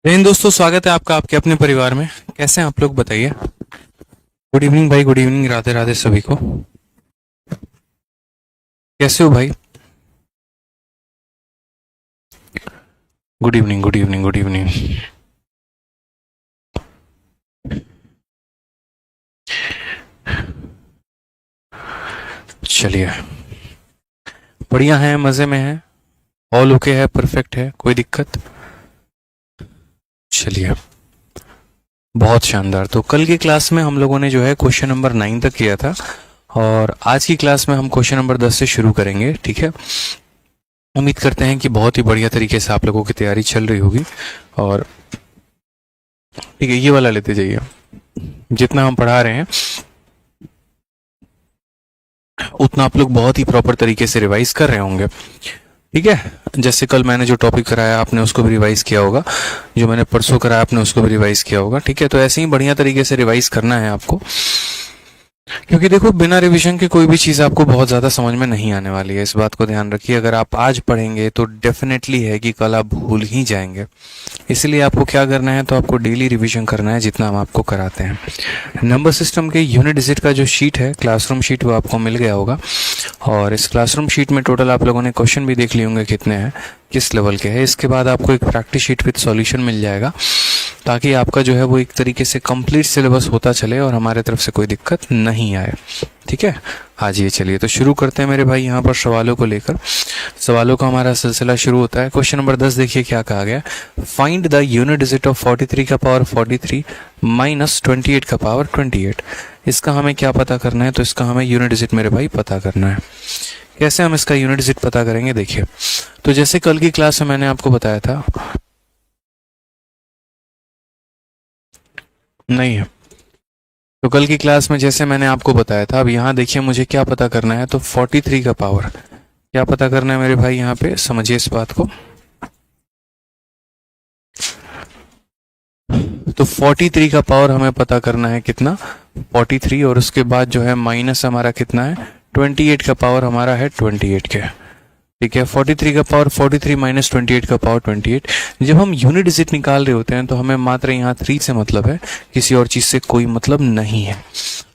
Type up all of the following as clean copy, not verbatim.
जय हिंद दोस्तों, स्वागत है आपका आपके अपने परिवार में। कैसे हैं आप लोग, बताइए। गुड इवनिंग भाई, गुड इवनिंग, राधे राधे सभी को। कैसे हो भाई? Good evening, good evening, good evening. चलिए, बढ़िया है, मजे में है, ऑल ओके है, परफेक्ट है, कोई दिक्कत? चलिए, बहुत शानदार। तो कल की क्लास में हम लोगों ने जो है क्वेश्चन नंबर 9 तक किया था, और आज की क्लास में हम क्वेश्चन नंबर 10 से शुरू करेंगे। ठीक है, उम्मीद करते हैं कि बहुत ही बढ़िया तरीके से आप लोगों की तैयारी चल रही होगी। और ठीक है, ये वाला लेते जाइए। जितना हम पढ़ा रहे हैं उतना आप लोग बहुत ही प्रॉपर तरीके से रिवाइज कर रहे होंगे। ठीक है, जैसे कल मैंने जो टॉपिक कराया आपने उसको भी रिवाइज किया होगा, जो मैंने परसों कराया आपने उसको भी रिवाइज किया होगा। ठीक है, तो ऐसे ही बढ़िया तरीके से रिवाइज करना है आपको, क्योंकि देखो बिना रिवीजन के कोई भी चीज़ आपको बहुत ज़्यादा समझ में नहीं आने वाली है। इस बात को ध्यान रखिए, अगर आप आज पढ़ेंगे तो डेफिनेटली है कि कल आप भूल ही जाएंगे। इसलिए आपको क्या करना है, तो आपको डेली रिवीजन करना है जितना हम आपको कराते हैं। नंबर सिस्टम के यूनिट डिजिट का जो शीट है, क्लासरूम शीट, वो आपको मिल गया होगा। और इस क्लासरूम शीट में टोटल आप लोगों ने क्वेश्चन भी देख लिए होंगे कितने हैं, किस लेवल के हैं। इसके बाद आपको एक प्रैक्टिस शीट विद सॉल्यूशन मिल जाएगा, ताकि आपका जो है वो एक तरीके से कंप्लीट सिलेबस होता चले और हमारे तरफ से कोई दिक्कत नहीं आए। ठीक है, हाँ जी, चलिए तो शुरू करते हैं मेरे भाई यहाँ पर सवालों को लेकर। सवालों का हमारा सिलसिला शुरू होता है। क्वेश्चन नंबर 10 देखिए क्या कहा गया। Find the unit digit of 43 का पावर 43 माइनस 28 का पावर 28। इसका हमें क्या पता करना है, तो इसका हमें यूनिट डिजिट मेरे भाई पता करना है। कैसे हम इसका यूनिट डिजिट पता करेंगे, देखिए। तो जैसे कल की क्लास में मैंने आपको बताया था, नहीं है, तो कल की क्लास में जैसे मैंने आपको बताया था, अब यहाँ देखिए मुझे क्या पता करना है, तो 43 का पावर क्या पता करना है मेरे भाई, यहाँ पे समझिए इस बात को। तो 43 का पावर हमें पता करना है कितना, 43, और उसके बाद जो है माइनस हमारा कितना है, 28 का पावर हमारा है 28 के। ठीक है, 43 का पावर 43 माइनस 28 का पावर 28। जब हम यूनिट डिजिट निकाल रहे होते हैं तो हमें मात्र यहाँ 3 से मतलब है, किसी और चीज़ से कोई मतलब नहीं है।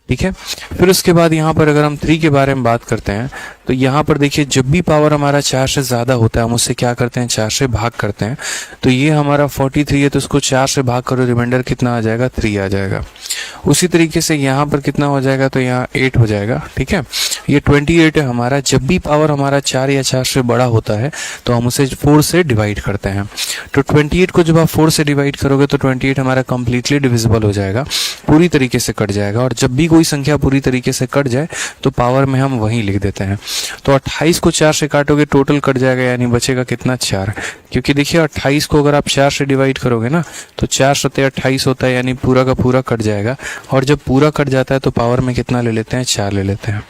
ठीक है, फिर उसके बाद यहाँ पर अगर हम 3 के बारे में बात करते हैं, तो यहाँ पर देखिए जब भी पावर हमारा 4 से ज़्यादा होता है हम उससे क्या करते हैं, 4 से भाग करते हैं। तो ये हमारा 43 है, तो उसको 4 से भाग करो, रिमाइंडर कितना आ जाएगा, 3 आ जाएगा। उसी तरीके से यहाँ पर कितना हो जाएगा, तो यहाँ 8 हो जाएगा। ठीक है, ये 28 है हमारा। जब भी पावर हमारा 4 या 4 से बड़ा होता है तो हम उसे 4 से डिवाइड करते हैं। तो 28 को जब आप 4 से डिवाइड करोगे तो 28 हमारा कंप्लीटली डिविजिबल हो जाएगा, पूरी तरीके से कट जाएगा। और जब भी कोई संख्या पूरी तरीके से कट जाए तो पावर में हम वहीं लिख देते हैं। तो 28 को 4 से काटोगे, टोटल कट जाएगा, यानी बचेगा कितना, 4। क्योंकि देखिए 28 को अगर आप 4 से डिवाइड करोगे ना, तो 4 सत्ते 28 होता है, यानी पूरा का पूरा कट जाएगा। और जब पूरा कट जाता है तो पावर में कितना ले लेते हैं, 4 ले लेते हैं।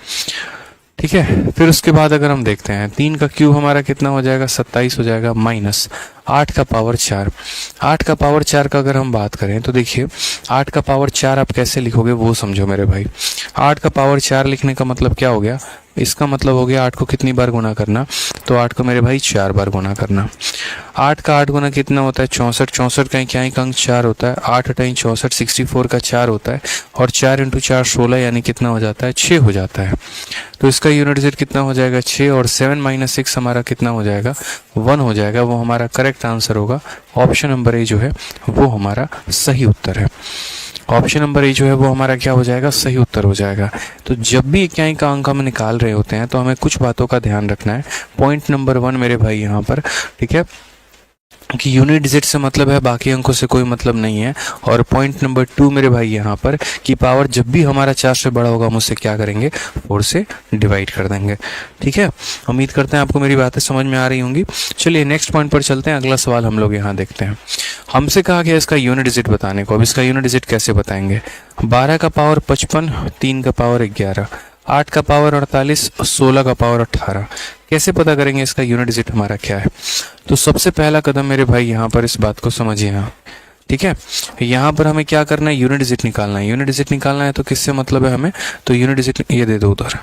ठीक है, फिर उसके बाद अगर हम देखते हैं 3 का क्यूब हमारा कितना हो जाएगा, 27 हो जाएगा, माइनस 8 का पावर 4। 8 का पावर 4 का अगर हम बात करें तो देखिए 8 का पावर 4 आप कैसे लिखोगे वो समझो मेरे भाई। 8 का पावर 4 लिखने का मतलब क्या हो गया, इसका मतलब हो गया 8 को कितनी बार गुना करना, तो 8 को मेरे भाई 4 बार गुना करना। 8 का 8 गुना कितना होता है, 64। 64 का क्या एक अंक 4 होता है, 8 टाइम 64, 64 का 4 होता है, और 4 इंटू 4 16, यानी कितना हो जाता है, 6 हो जाता है। तो इसका यूनिट डिजिट कितना हो जाएगा, 6। और 7 माइनस 6 हमारा कितना हो जाएगा, 1 हो जाएगा। वो हमारा करेक्ट आंसर होगा। ऑप्शन नंबर ए जो है वो हमारा सही उत्तर है। ऑप्शन नंबर ए जो है वो हमारा क्या हो जाएगा, सही उत्तर हो जाएगा। तो जब भी इकाई का अंक हम निकाल रहे होते हैं तो हमें कुछ बातों का ध्यान रखना है। पॉइंट नंबर 1 मेरे भाई यहाँ पर, ठीक है, कि यूनिट डिजिट से मतलब है, बाकी अंकों से कोई मतलब नहीं है। और पॉइंट नंबर 2 मेरे भाई यहाँ पर, कि पावर जब भी हमारा 4 से बड़ा होगा हम उससे क्या करेंगे, 4 से डिवाइड कर देंगे। ठीक है, उम्मीद करते हैं आपको मेरी बातें समझ में आ रही होंगी। चलिए नेक्स्ट पॉइंट पर चलते हैं। अगला सवाल हम लोग यहाँ देखते हैं। हमसे कहा गया इसका यूनिट डिजिट बताने को। अब इसका यूनिट डिजिट कैसे बताएंगे, 12 का पावर 55, 3 का पावर 11, 8 का पावर 48, 16 का पावर 18। कैसे पता करेंगे इसका यूनिट डिजिट हमारा क्या है। तो सबसे पहला कदम मेरे भाई यहाँ पर इस बात को समझिए। हाँ ठीक है, यहाँ पर हमें क्या करना है, यूनिट डिजिट निकालना है। यूनिट डिजिट निकालना है तो किससे मतलब है हमें, तो यूनिट डिजिट ये दे दो उधर।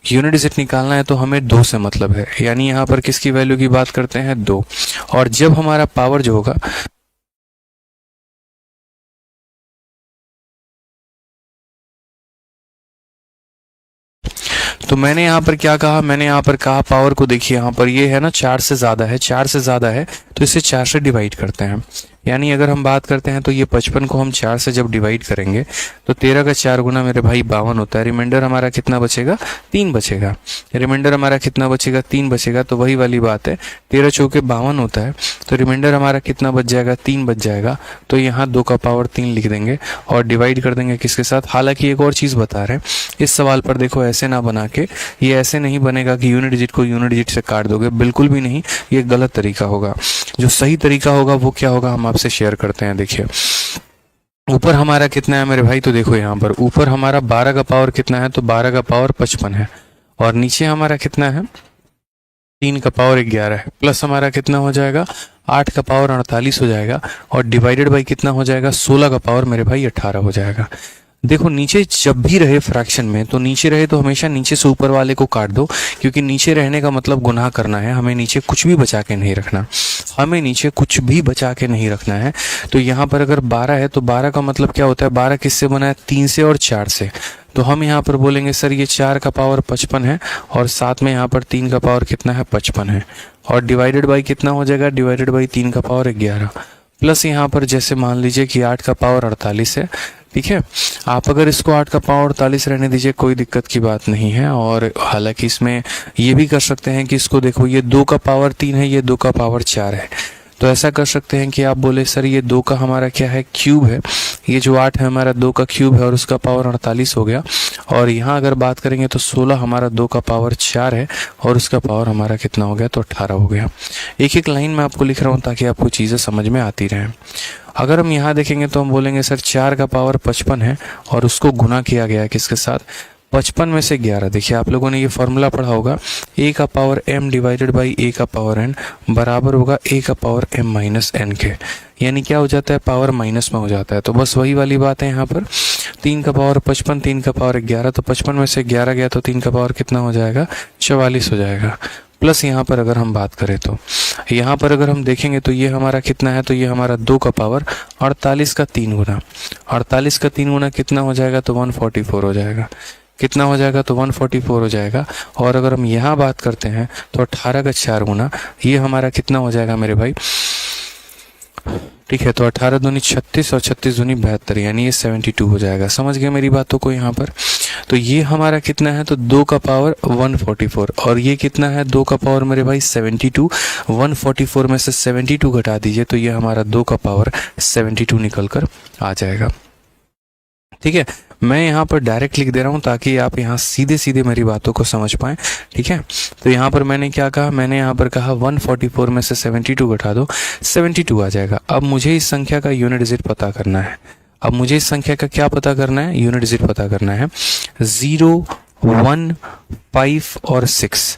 यूनिट डिजिट निकालना है तो हमें 2 से मतलब है, यानी यहाँ पर किसकी वैल्यू की बात करते हैं, 2। और जब हमारा पावर जो होगा तो मैंने यहाँ पर क्या कहा, मैंने यहाँ पर कहा पावर को देखिए, यहाँ पर ये है ना 4 से ज़्यादा है, 4 से ज़्यादा है तो इसे 4 से डिवाइड करते हैं। यानी अगर हम बात करते हैं तो ये 55 को हम 4 से जब डिवाइड करेंगे तो 13 का 4 गुना मेरे भाई 52 होता है। रिमाइंडर हमारा कितना बचेगा, 3 बचेगा। रिमाइंडर हमारा कितना बचेगा, 3 बचेगा। तो वही वाली बात है, 13 चौके 52 होता है तो रिमाइंडर हमारा कितना बच जाएगा, 3 बच जाएगा। तो यहाँ 2 का पावर 3 लिख देंगे और डिवाइड कर देंगे किसके साथ। हालांकि एक और चीज़ बता रहे हैं इस सवाल पर, देखो ऐसे ना बना के, ये ऐसे नहीं बनेगा कि यूनिट डिजिट को यूनिट डिजिट से काट दोगे, बिल्कुल भी नहीं, ये गलत तरीका होगा। जो सही तरीका होगा वो क्या होगा हम आपसे शेयर करते हैं। देखिए ऊपर हमारा कितना है मेरे भाई, तो देखो यहाँ पर ऊपर हमारा 12 का पावर कितना है, तो 12 का पावर 55 है और नीचे हमारा कितना है, 3 का पावर 11 है, प्लस हमारा कितना हो जाएगा, 8 का पावर 48 हो जाएगा और डिवाइडेड बाई कितना हो जाएगा, 16 का पावर मेरे भाई 18 हो जाएगा। देखो नीचे जब भी रहे फ्रैक्शन में, तो नीचे रहे तो हमेशा नीचे से ऊपर वाले को काट दो, क्योंकि नीचे रहने का मतलब गुनाह करना है। हमें नीचे कुछ भी बचा के नहीं रखना, हमें नीचे कुछ भी बचा के नहीं रखना है। तो यहाँ पर अगर 12 है तो 12 का मतलब क्या होता है, 12 किससे बना है, 3 से और 4 से। तो हम यहाँ पर बोलेंगे सर ये 4 का पावर 55 है और साथ में यहाँ पर 3 का पावर कितना है, 55 है और डिवाइडेड बाई कितना हो जाएगा, डिवाइडेड बाई 3 का पावर 11 प्लस यहाँ पर जैसे मान लीजिए कि 8 का पावर 48 है। ठीक है, आप अगर इसको 8 का पावर 48 रहने दीजिए, कोई दिक्कत की बात नहीं है। और हालांकि इसमें ये भी कर सकते हैं कि इसको देखो, ये 2 का पावर 3 है, ये 2 का पावर 4 है। तो ऐसा कर सकते हैं कि आप बोले सर ये 2 का हमारा क्या है, क्यूब है, ये जो 8 है हमारा 2 का क्यूब है और उसका पावर 48 हो गया। और यहाँ अगर बात करेंगे तो 16 हमारा 2 का पावर 4 है और उसका पावर हमारा कितना हो गया, तो 18 हो गया। एक एक लाइन में आपको लिख रहा हूँ ताकि आपको चीज़ें समझ में आती रहें। अगर हम यहाँ देखेंगे तो हम बोलेंगे सर 4 का पावर 55 है और उसको गुना किया गया है किसके साथ, 55 में से 11। देखिए आप लोगों ने ये फॉर्मूला पढ़ा होगा, a का power m divided by a का पावर n बराबर होगा a का पावर m माइनस n के। यानी क्या हो जाता है, पावर माइनस में हो जाता है। तो बस वही वाली बात है यहाँ पर, 3 का पावर 55, 3 का पावर 11, तो 55 में से 11 गया तो 3 का पावर कितना हो जाएगा, 44 हो जाएगा। प्लस यहाँ पर अगर हम बात करें तो यहाँ पर अगर हम देखेंगे तो ये हमारा कितना है, तो ये हमारा 2 का पावर 48 का 3 गुना, 48 का 3 गुना कितना हो जाएगा, तो 144 हो जाएगा। कितना हो जाएगा, तो 144 हो जाएगा। और अगर हम यहाँ बात करते हैं तो 18 का 4 गुना, ये हमारा कितना हो जाएगा मेरे भाई, ठीक है, तो 18 दूनी 36 और 36 दूनी 72, यानी ये 72 हो जाएगा। समझ गए मेरी बातों को यहाँ पर। तो ये हमारा कितना है, तो 2 का पावर 144 और ये कितना है, 2 का पावर मेरे भाई 72। 144 में से 72 घटा दीजिए तो ये हमारा 2 का पावर 72 निकल कर आ जाएगा। ठीक है, मैं यहाँ पर डायरेक्ट लिख दे रहा हूँ ताकि आप यहाँ सीधे सीधे मेरी बातों को समझ पाएं। ठीक है, तो यहाँ पर मैंने क्या कहा, मैंने यहाँ पर कहा 144 में से 72 घटा दो, 72 आ जाएगा। अब मुझे इस संख्या का यूनिट डिजिट पता करना है। अब मुझे इस संख्या का क्या पता करना है, यूनिट डिजिट पता करना है। 0, 1, 5 और 6,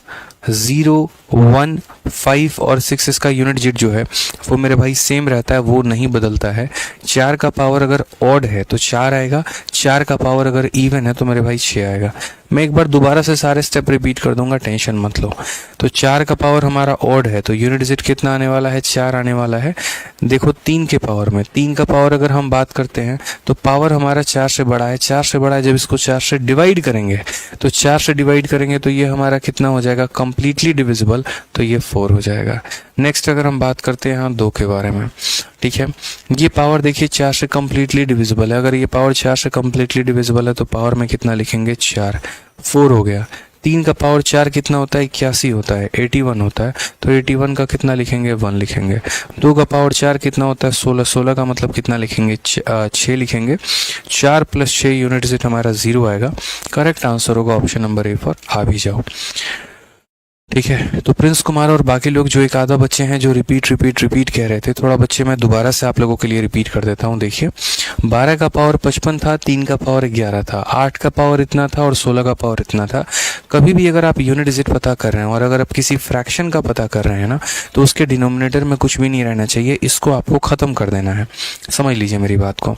0, 1, 5 और 6 इसका यूनिट डिजिट जो है वो मेरे भाई सेम रहता है, वो नहीं बदलता है। 4 का पावर अगर ऑड है तो 4 आएगा, 4 का पावर अगर इवन है तो मेरे भाई 6 आएगा। मैं एक बार दोबारा से सारे स्टेप रिपीट कर दूंगा, टेंशन मत लो। तो 4 का पावर हमारा ऑड है तो यूनिट डिजिट कितना आने वाला है, 4 आने वाला है। देखो 3 के पावर में, 3 का पावर अगर हम बात करते हैं तो पावर हमारा 4 से बड़ा है, 4 से बड़ा है। जब इसको 4 से डिवाइड करेंगे तो 4 से डिवाइड करेंगे तो ये हमारा कितना हो जाएगा, कंप्लीटली डिविजिबल, तो ये 4 हो जाएगा। नेक्स्ट अगर हम बात करते हैं यहाँ 2 के बारे में, ठीक है, ये पावर देखिए 4 से कंप्लीटली डिविजिबल है। अगर ये पावर 4 से कंप्लीटली डिविजिबल है तो पावर में कितना लिखेंगे, 4, 4 हो गया। 3 का पावर 4 कितना होता है, 81 होता है, 81 होता है, तो 81 का कितना लिखेंगे, 1 लिखेंगे। 2 का पावर 4 कितना होता है, 16, 16 का मतलब कितना लिखेंगे, 6 लिखेंगे। 4 + 6 यूनिट डिजिट हमारा 0 आएगा। करेक्ट आंसर होगा ऑप्शन नंबर ए पर, आ भी जाओ। ठीक है, तो प्रिंस कुमार और बाकी लोग जो एक आधा बच्चे हैं जो रिपीट कह रहे थे, थोड़ा बच्चे मैं दोबारा से आप लोगों के लिए रिपीट कर देता हूँ। देखिए 12 का पावर 55 था, 3 का पावर 11 था, 8 का पावर इतना था और 16 का पावर इतना था। कभी भी अगर आप यूनिट डिजिट पता कर रहे हैं और अगर आप किसी फ्रैक्शन का पता कर रहे हैं ना, तो उसके डिनोमिनेटर में कुछ भी नहीं रहना चाहिए, इसको आपको ख़त्म कर देना है। समझ लीजिए मेरी बात को।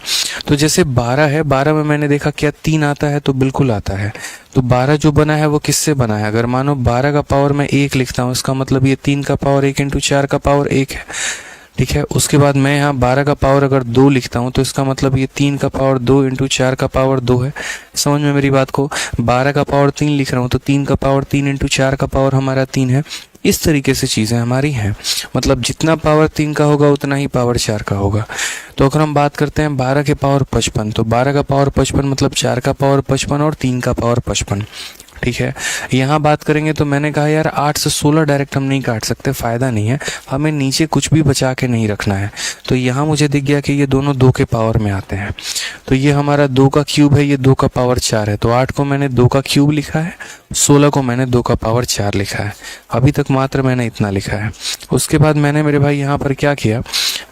तो जैसे 12 है, 12 में मैंने देखा क्या 3 आता है, तो बिल्कुल आता है। तो 12 जो बना है वो किससे बना है, अगर मानो 12 का पावर मैं 1 लिखता हूँ, इसका मतलब ये 3 का पावर 1 × 4 का पावर 1 है। ठीक है। उसके बाद मैं यहाँ 12 का पावर अगर 2 लिखता हूँ तो इसका मतलब ये 3 का पावर 2 इंटू 4 का पावर 2 है। समझ में मेरी बात को? 12 का पावर 3 लिख रहा हूँ तो 3 का पावर 3 इंटू 4 का पावर हमारा 3 है। इस तरीके से चीज़ें हमारी हैं, मतलब जितना पावर 3 का होगा उतना ही पावर 4 का होगा। तो अगर हम बात करते हैं 12 के पावर 55, तो 12 का पावर 55 मतलब 4 का पावर 55 और 3 का पावर 55। ठीक है। यहाँ बात करेंगे तो मैंने कहा यार 8 से 16 डायरेक्ट हम नहीं काट सकते, फ़ायदा नहीं है, हमें नीचे कुछ भी बचा के नहीं रखना है। तो यहाँ मुझे दिख गया कि ये दोनों 2 के पावर में आते हैं, तो ये हमारा 2 का क्यूब है, ये 2 का पावर 4 है। तो 8 को मैंने 2 का क्यूब लिखा है, 16 को मैंने 2 का पावर 4 लिखा है। अभी तक मात्र मैंने इतना लिखा है। उसके बाद मैंने मेरे भाई यहाँ पर क्या किया,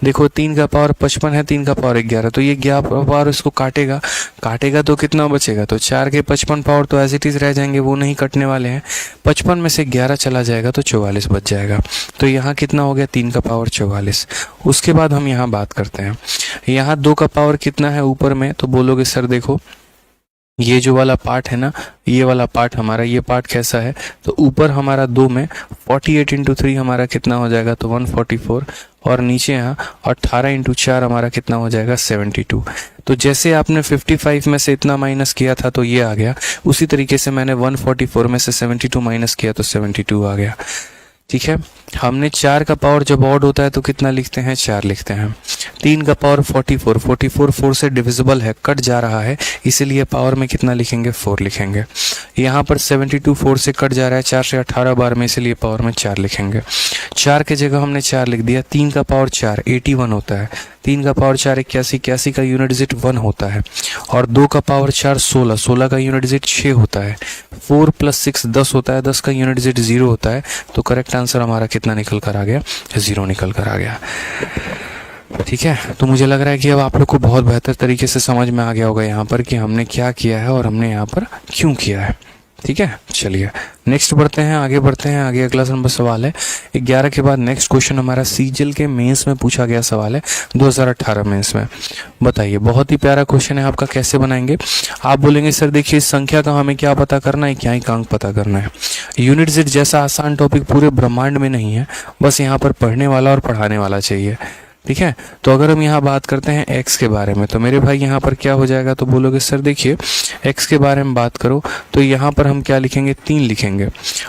देखो 3 का पावर 55 है, 3 का पावर 11, तो ये 11 पावर इसको काटेगा, काटेगा तो कितना बचेगा, तो 4 के 55 पावर तो एज इट इज़ रह जाएंगे, वो नहीं कटने वाले हैं। 55 में से 11 चला जाएगा तो 44 बच जाएगा। तो यहाँ कितना हो गया, 3 का पावर 44। उसके बाद हम यहाँ बात करते हैं, यहाँ 2 का पावर कितना है ऊपर में, तो बोलोगे सर देखो ये जो वाला पार्ट है ना, ये वाला पार्ट हमारा, ये पार्ट कैसा है, तो ऊपर हमारा 2 में 48 इंटू 3 हमारा कितना हो जाएगा, तो 144, और नीचे यहाँ 18 इंटू 4 हमारा कितना हो जाएगा, 72। तो जैसे आपने 55 में से इतना माइनस किया था तो ये आ गया, उसी तरीके से मैंने 144 में से 72 माइनस किया तो 72 आ गया। ठीक है। हमने 4 का पावर जब ऑड होता है तो कितना लिखते हैं, 4 लिखते हैं। 3 का पावर 44, 44 4 से डिविजिबल है, कट जा रहा है, इसीलिए पावर में कितना लिखेंगे, 4 लिखेंगे। यहाँ पर 72 4 से कट जा रहा है 4 से 18 बार में, इसीलिए पावर में 4 लिखेंगे। 4 के जगह हमने 4 लिख दिया। 3 का पावर 4 81 होता है, 3 का पावर 4 81, 81 का यूनिट डिजिट 1 होता है, और 2 का पावर 4 16, 16 का यूनिट डिजिट 6 होता है। 4 + 6 10 होता है, 10 का यूनिट डिजिट 0 होता है। तो करेक्ट आंसर हमारा कितना निकल कर आ गया, 0 निकल कर आ गया। ठीक है। तो मुझे लग रहा है कि अब आप लोग को बहुत बेहतर तरीके से समझ में आ गया होगा यहाँ पर कि हमने क्या किया है और हमने यहाँ पर क्यों किया है। ठीक है, चलिए नेक्स्ट बढ़ते हैं, आगे बढ़ते हैं। आगे अगला नंबर सवाल है 11 के बाद नेक्स्ट क्वेश्चन हमारा सीजीएल के मेंस में पूछा गया सवाल है 2018 मेंस में। बताइए, बहुत ही प्यारा क्वेश्चन है आपका, कैसे बनाएंगे। आप बोलेंगे सर देखिए इस संख्या का हमें क्या पता करना है, क्या ही अंक पता करना है। यूनिट जेड जैसा आसान टॉपिक पूरे ब्रह्मांड में नहीं है, बस यहाँ पर पढ़ने वाला और पढ़ाने वाला चाहिए। ठीक है। तो अगर हम यहाँ बात करते हैं x के बारे में, तो मेरे भाई यहाँ पर क्या हो जाएगा, तो बोलोगे सर देखिए x के बारे में बात करो तो यहाँ पर हम क्या लिखेंगे, 3 लिखेंगे।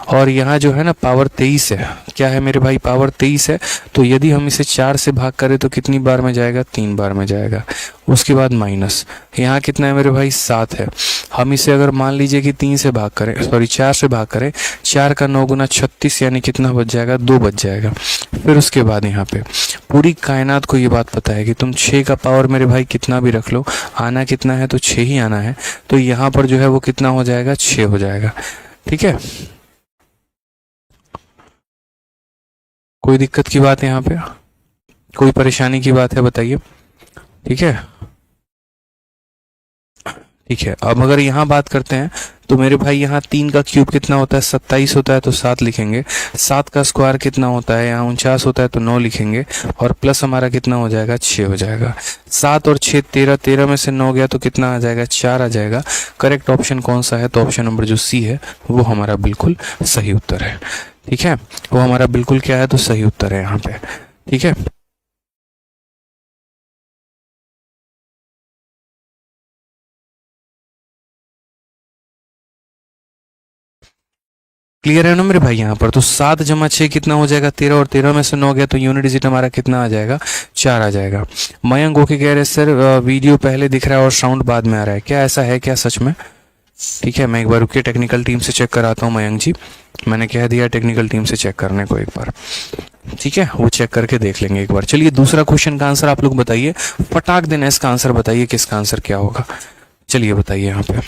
और यहाँ जो है ना पावर 23 है, क्या है मेरे भाई, पावर 23 है। तो यदि हम इसे 4 से भाग करें तो कितनी बार में जाएगा, 3 बार में जाएगा। उसके बाद माइनस, यहाँ कितना है मेरे भाई, 7 है। हम इसे अगर मान लीजिए कि 3 से भाग करें, सॉरी 4 से भाग करें, 4 का 9 गुना 36, यानी कितना बच जाएगा, 2 बच जाएगा। फिर उसके बाद यहाँ पे पूरी कायनात को ये बात पता है कि तुम 6 का पावर मेरे भाई कितना भी रख लो, आना कितना है, तो 6 ही आना है। तो यहाँ पर जो है वो कितना हो जाएगा, 6 हो जाएगा। ठीक है, कोई दिक्कत की बात है यहाँ पे, कोई परेशानी की बात है, बताइए। ठीक है, ठीक है। अब अगर यहाँ बात करते हैं तो मेरे भाई यहाँ 3 का क्यूब कितना होता है, 27 होता है, तो 7 लिखेंगे। 7 का स्क्वायर कितना होता है, यहाँ 49 होता है, तो 9 लिखेंगे। और प्लस हमारा कितना हो जाएगा, 6 हो जाएगा। 7 और 6 13, 13 में से 9 गया तो कितना आ जाएगा, 4 आ जाएगा। करेक्ट ऑप्शन कौन सा है, तो ऑप्शन नंबर जो सी है वो हमारा बिल्कुल सही उत्तर है। ठीक है, वो हमारा बिल्कुल क्या है, तो सही उत्तर है यहाँ पे। ठीक है, क्लियर है ना मेरे भाई। यहाँ पर तो 7 + 6 कितना हो जाएगा, 13, और 13 में से 9 गया तो यूनिट डिजिट हमारा कितना आ जाएगा, 4 आ जाएगा। मयंक ओके कह रहे सर वीडियो पहले दिख रहा है और साउंड बाद में आ रहा है, क्या ऐसा है क्या सच में। ठीक है, मैं एक बार रुकिए टेक्निकल टीम से चेक कराता हूँ मयंक जी, मैंने कह दिया टेक्निकल टीम से चेक करने को एक बार। ठीक है, वो चेक करके देख लेंगे एक बार। चलिए दूसरा क्वेश्चन का आंसर आप लोग बताइए, फटाक देना इसका आंसर बताइए, किसका आंसर क्या होगा। चलिए बताइए यहाँ पे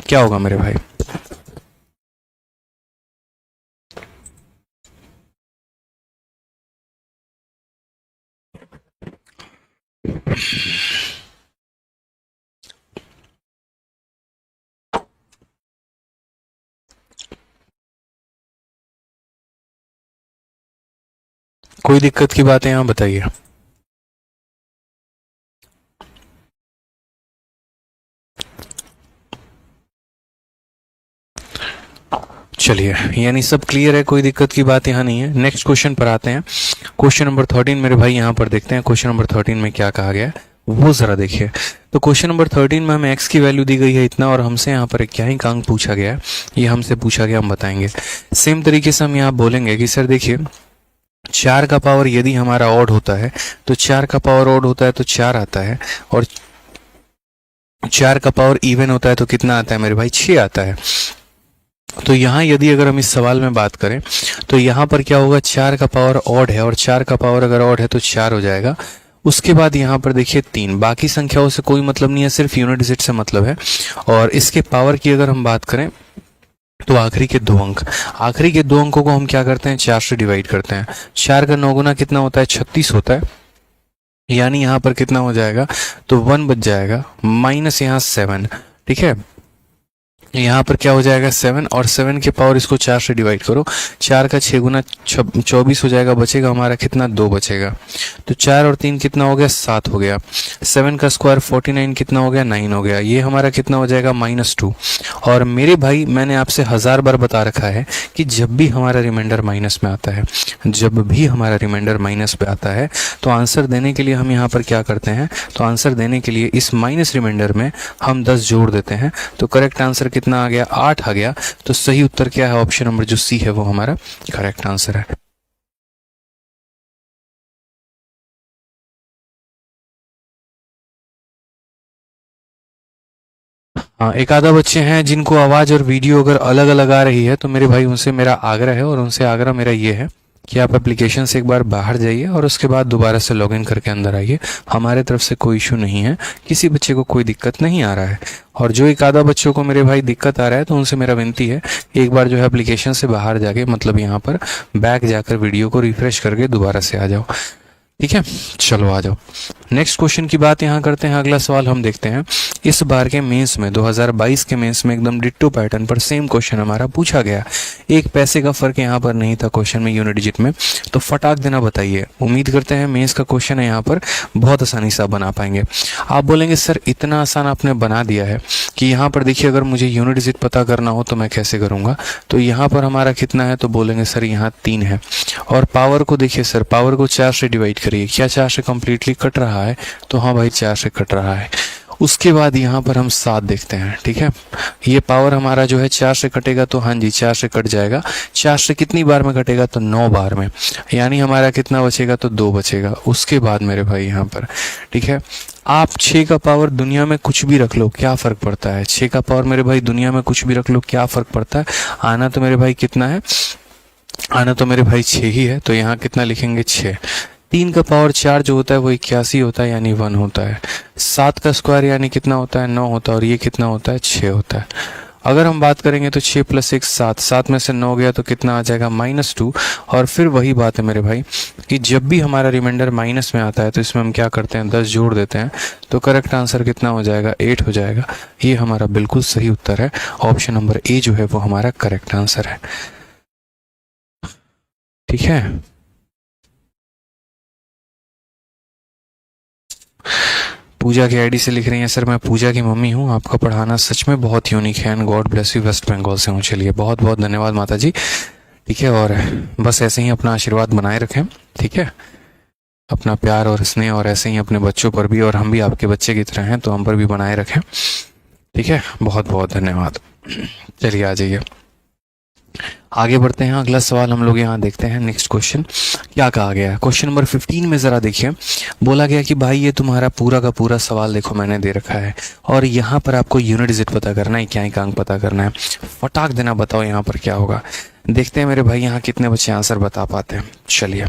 क्या होगा मेरे भाई। कोई दिक्कत की बात है यहाँ बताइए। चलिए, यानी सब क्लियर है, कोई दिक्कत की बात यहाँ नहीं है। नेक्स्ट क्वेश्चन पर आते हैं। क्वेश्चन नंबर 13 मेरे भाई यहाँ पर देखते हैं क्वेश्चन नंबर 13 में क्या कहा गया है, वो जरा देखिए। तो क्वेश्चन नंबर 13 में हमें x की वैल्यू दी गई है इतना, और हमसे यहाँ पर क्या ही अंक पूछा गया है, ये हमसे पूछा गया, हम बताएंगे। सेम तरीके से हम यहाँ बोलेंगे कि सर देखिए 4 का पावर यदि हमारा ऑड होता है तो 4 का पावर ऑड होता है तो 4 आता है, और 4 का पावर इवन होता है तो कितना आता है मेरे भाई, 6 आता है। तो यहाँ यदि अगर हम इस सवाल में बात करें तो यहाँ पर क्या होगा, 4 का पावर ऑड है और 4 का पावर अगर ऑड है तो 4 हो जाएगा। उसके बाद यहाँ पर देखिए 3, बाकी संख्याओं से कोई मतलब नहीं है, सिर्फ यूनिट डिजिट से मतलब है। और इसके पावर की अगर हम बात करें तो आखिरी के 2 अंक, आखिरी के 2 अंकों को हम क्या करते हैं, 4 से डिवाइड करते हैं। 4 का 9 गुना कितना होता है, 36 होता है, यानी यहाँ पर कितना हो जाएगा, तो 1 बच जाएगा, माइनस यहाँ 7, ठीक है। यहाँ पर क्या हो जाएगा 7, और 7 के पावर इसको 4 से डिवाइड करो, 4 का 6 गुना 24 हो जाएगा, बचेगा हमारा कितना, 2 बचेगा। तो 4 और 3 कितना हो गया, 7 हो गया। 7 का स्क्वायर 49 कितना हो गया, 9 हो गया। ये हमारा कितना हो जाएगा, -2। और मेरे भाई मैंने आपसे 1000 बार बता रखा है कि जब भी हमारा रिमाइंडर माइनस में आता है, जब भी हमारा रिमाइंडर माइनस पे आता है तो आंसर देने के लिए हम यहाँ पर क्या करते हैं, तो आंसर देने के लिए इस माइनस रिमाइंडर में हम 10 जोड़ देते हैं। तो करेक्ट आंसर कितना आ गया, 8 आ गया। तो सही उत्तर क्या है, ऑप्शन नंबर जो सी है वो हमारा करेक्ट आंसर है। हाँ, एक आधा बच्चे हैं जिनको आवाज और वीडियो अगर अलग अलग आ रही है तो मेरे भाई उनसे मेरा आग्रह है, और उनसे आग्रह मेरा ये है कि आप एप्लीकेशन से एक बार बाहर जाइए और उसके बाद दोबारा से लॉगिन करके अंदर आइए। हमारे तरफ से कोई इशू नहीं है, किसी बच्चे को कोई दिक्कत नहीं आ रहा है। और जो एक आधा बच्चों को मेरे भाई दिक्कत आ रहा है तो उनसे मेरा विनती है एक बार जो है एप्लीकेशन से बाहर जाके, मतलब यहाँ पर बैक जाकर वीडियो को रिफ्रेश करके दोबारा से आ जाओ, ठीक है। चलो आ जाओ, नेक्स्ट क्वेश्चन की बात यहाँ करते हैं। अगला सवाल हम देखते हैं। इस बार के मेंस में 2022 के मेंस में एकदम डिट्टो पैटर्न पर सेम क्वेश्चन हमारा पूछा गया। 1 पैसे का फर्क यहाँ पर नहीं था क्वेश्चन में, यूनिट डिजिट में। तो फटाक देना बताइए। उम्मीद करते हैं मेंस का क्वेश्चन है यहाँ पर बहुत आसानी से आप बना पाएंगे। आप बोलेंगे सर इतना आसान आपने बना दिया है कि यहाँ पर देखिए अगर मुझे यूनिट डिजिट पता करना हो तो मैं कैसे करूँगा। तो यहाँ पर हमारा कितना है, तो बोलेंगे सर यहाँ 3 है। और पावर को देखिए सर, पावर को 4 से डिवाइड करिए, क्या 4 से कंप्लीटली कट रहा है, तो हाँ भाई 4 से कट रहा है। उसके बाद यहाँ पर हम 7 देखते हैं, ठीक है। ये पावर हमारा जो है 4 से कटेगा तो हाँ जी 4 से कट जाएगा। 4 से कितनी बार में कटेगा, तो 9 बार में, यानी हमारा कितना बचेगा, तो 2 बचेगा। उसके बाद मेरे भाई यहाँ पर, ठीक है, आप 6 का पावर दुनिया में कुछ भी रख लो, क्या फ़र्क पड़ता है। 6 का पावर मेरे भाई दुनिया में कुछ भी रख लो, क्या फ़र्क पड़ता है। आना तो मेरे भाई कितना है, आना तो मेरे भाई 6 ही है, तो यहाँ कितना लिखेंगे 6। 3 का पावर 4 जो होता है वो 81 होता है, यानी 1 होता है। 7 का स्क्वायर यानी कितना होता है, 9 होता है, और ये कितना होता है, 6 होता है। अगर हम बात करेंगे तो 6 + 1 7, 7 में से 9 गया तो कितना आ जाएगा, -2। और फिर वही बात है मेरे भाई कि जब भी हमारा रिमाइंडर माइनस में आता है तो इसमें हम क्या करते हैं, 10 जोड़ देते हैं। तो करेक्ट आंसर कितना हो जाएगा, 8 हो जाएगा। ये हमारा बिल्कुल सही उत्तर है। ऑप्शन नंबर ए जो है वो हमारा करेक्ट आंसर है, ठीक है। पूजा की आईडी से लिख रही हैं, सर मैं पूजा की मम्मी हूँ, आपका पढ़ाना सच में बहुत यूनिक है and God bless you, West Bengal से हूँ। चलिए बहुत बहुत धन्यवाद माता जी, ठीक है। और बस ऐसे ही अपना आशीर्वाद बनाए रखें, ठीक है। अपना प्यार और स्नेह और ऐसे ही अपने बच्चों पर भी, और हम भी आपके बच्चे की तरह हैं तो हम पर भी बनाए रखें, ठीक है। बहुत बहुत धन्यवाद। चलिए आ जाइए, आगे बढ़ते हैं। अगला सवाल हम लोग यहाँ देखते हैं। नेक्स्ट क्वेश्चन क्या कहा गया है, क्वेश्चन नंबर 15 में ज़रा देखिए। बोला गया कि भाई ये तुम्हारा पूरा का पूरा सवाल देखो मैंने दे रखा है, और यहाँ पर आपको यूनिट डिजिट पता करना है, क्या अंक पता करना है। फटाक देना बताओ यहाँ पर क्या होगा। देखते हैं मेरे भाई यहाँ कितने बच्चे आंसर बता पाते हैं। चलिए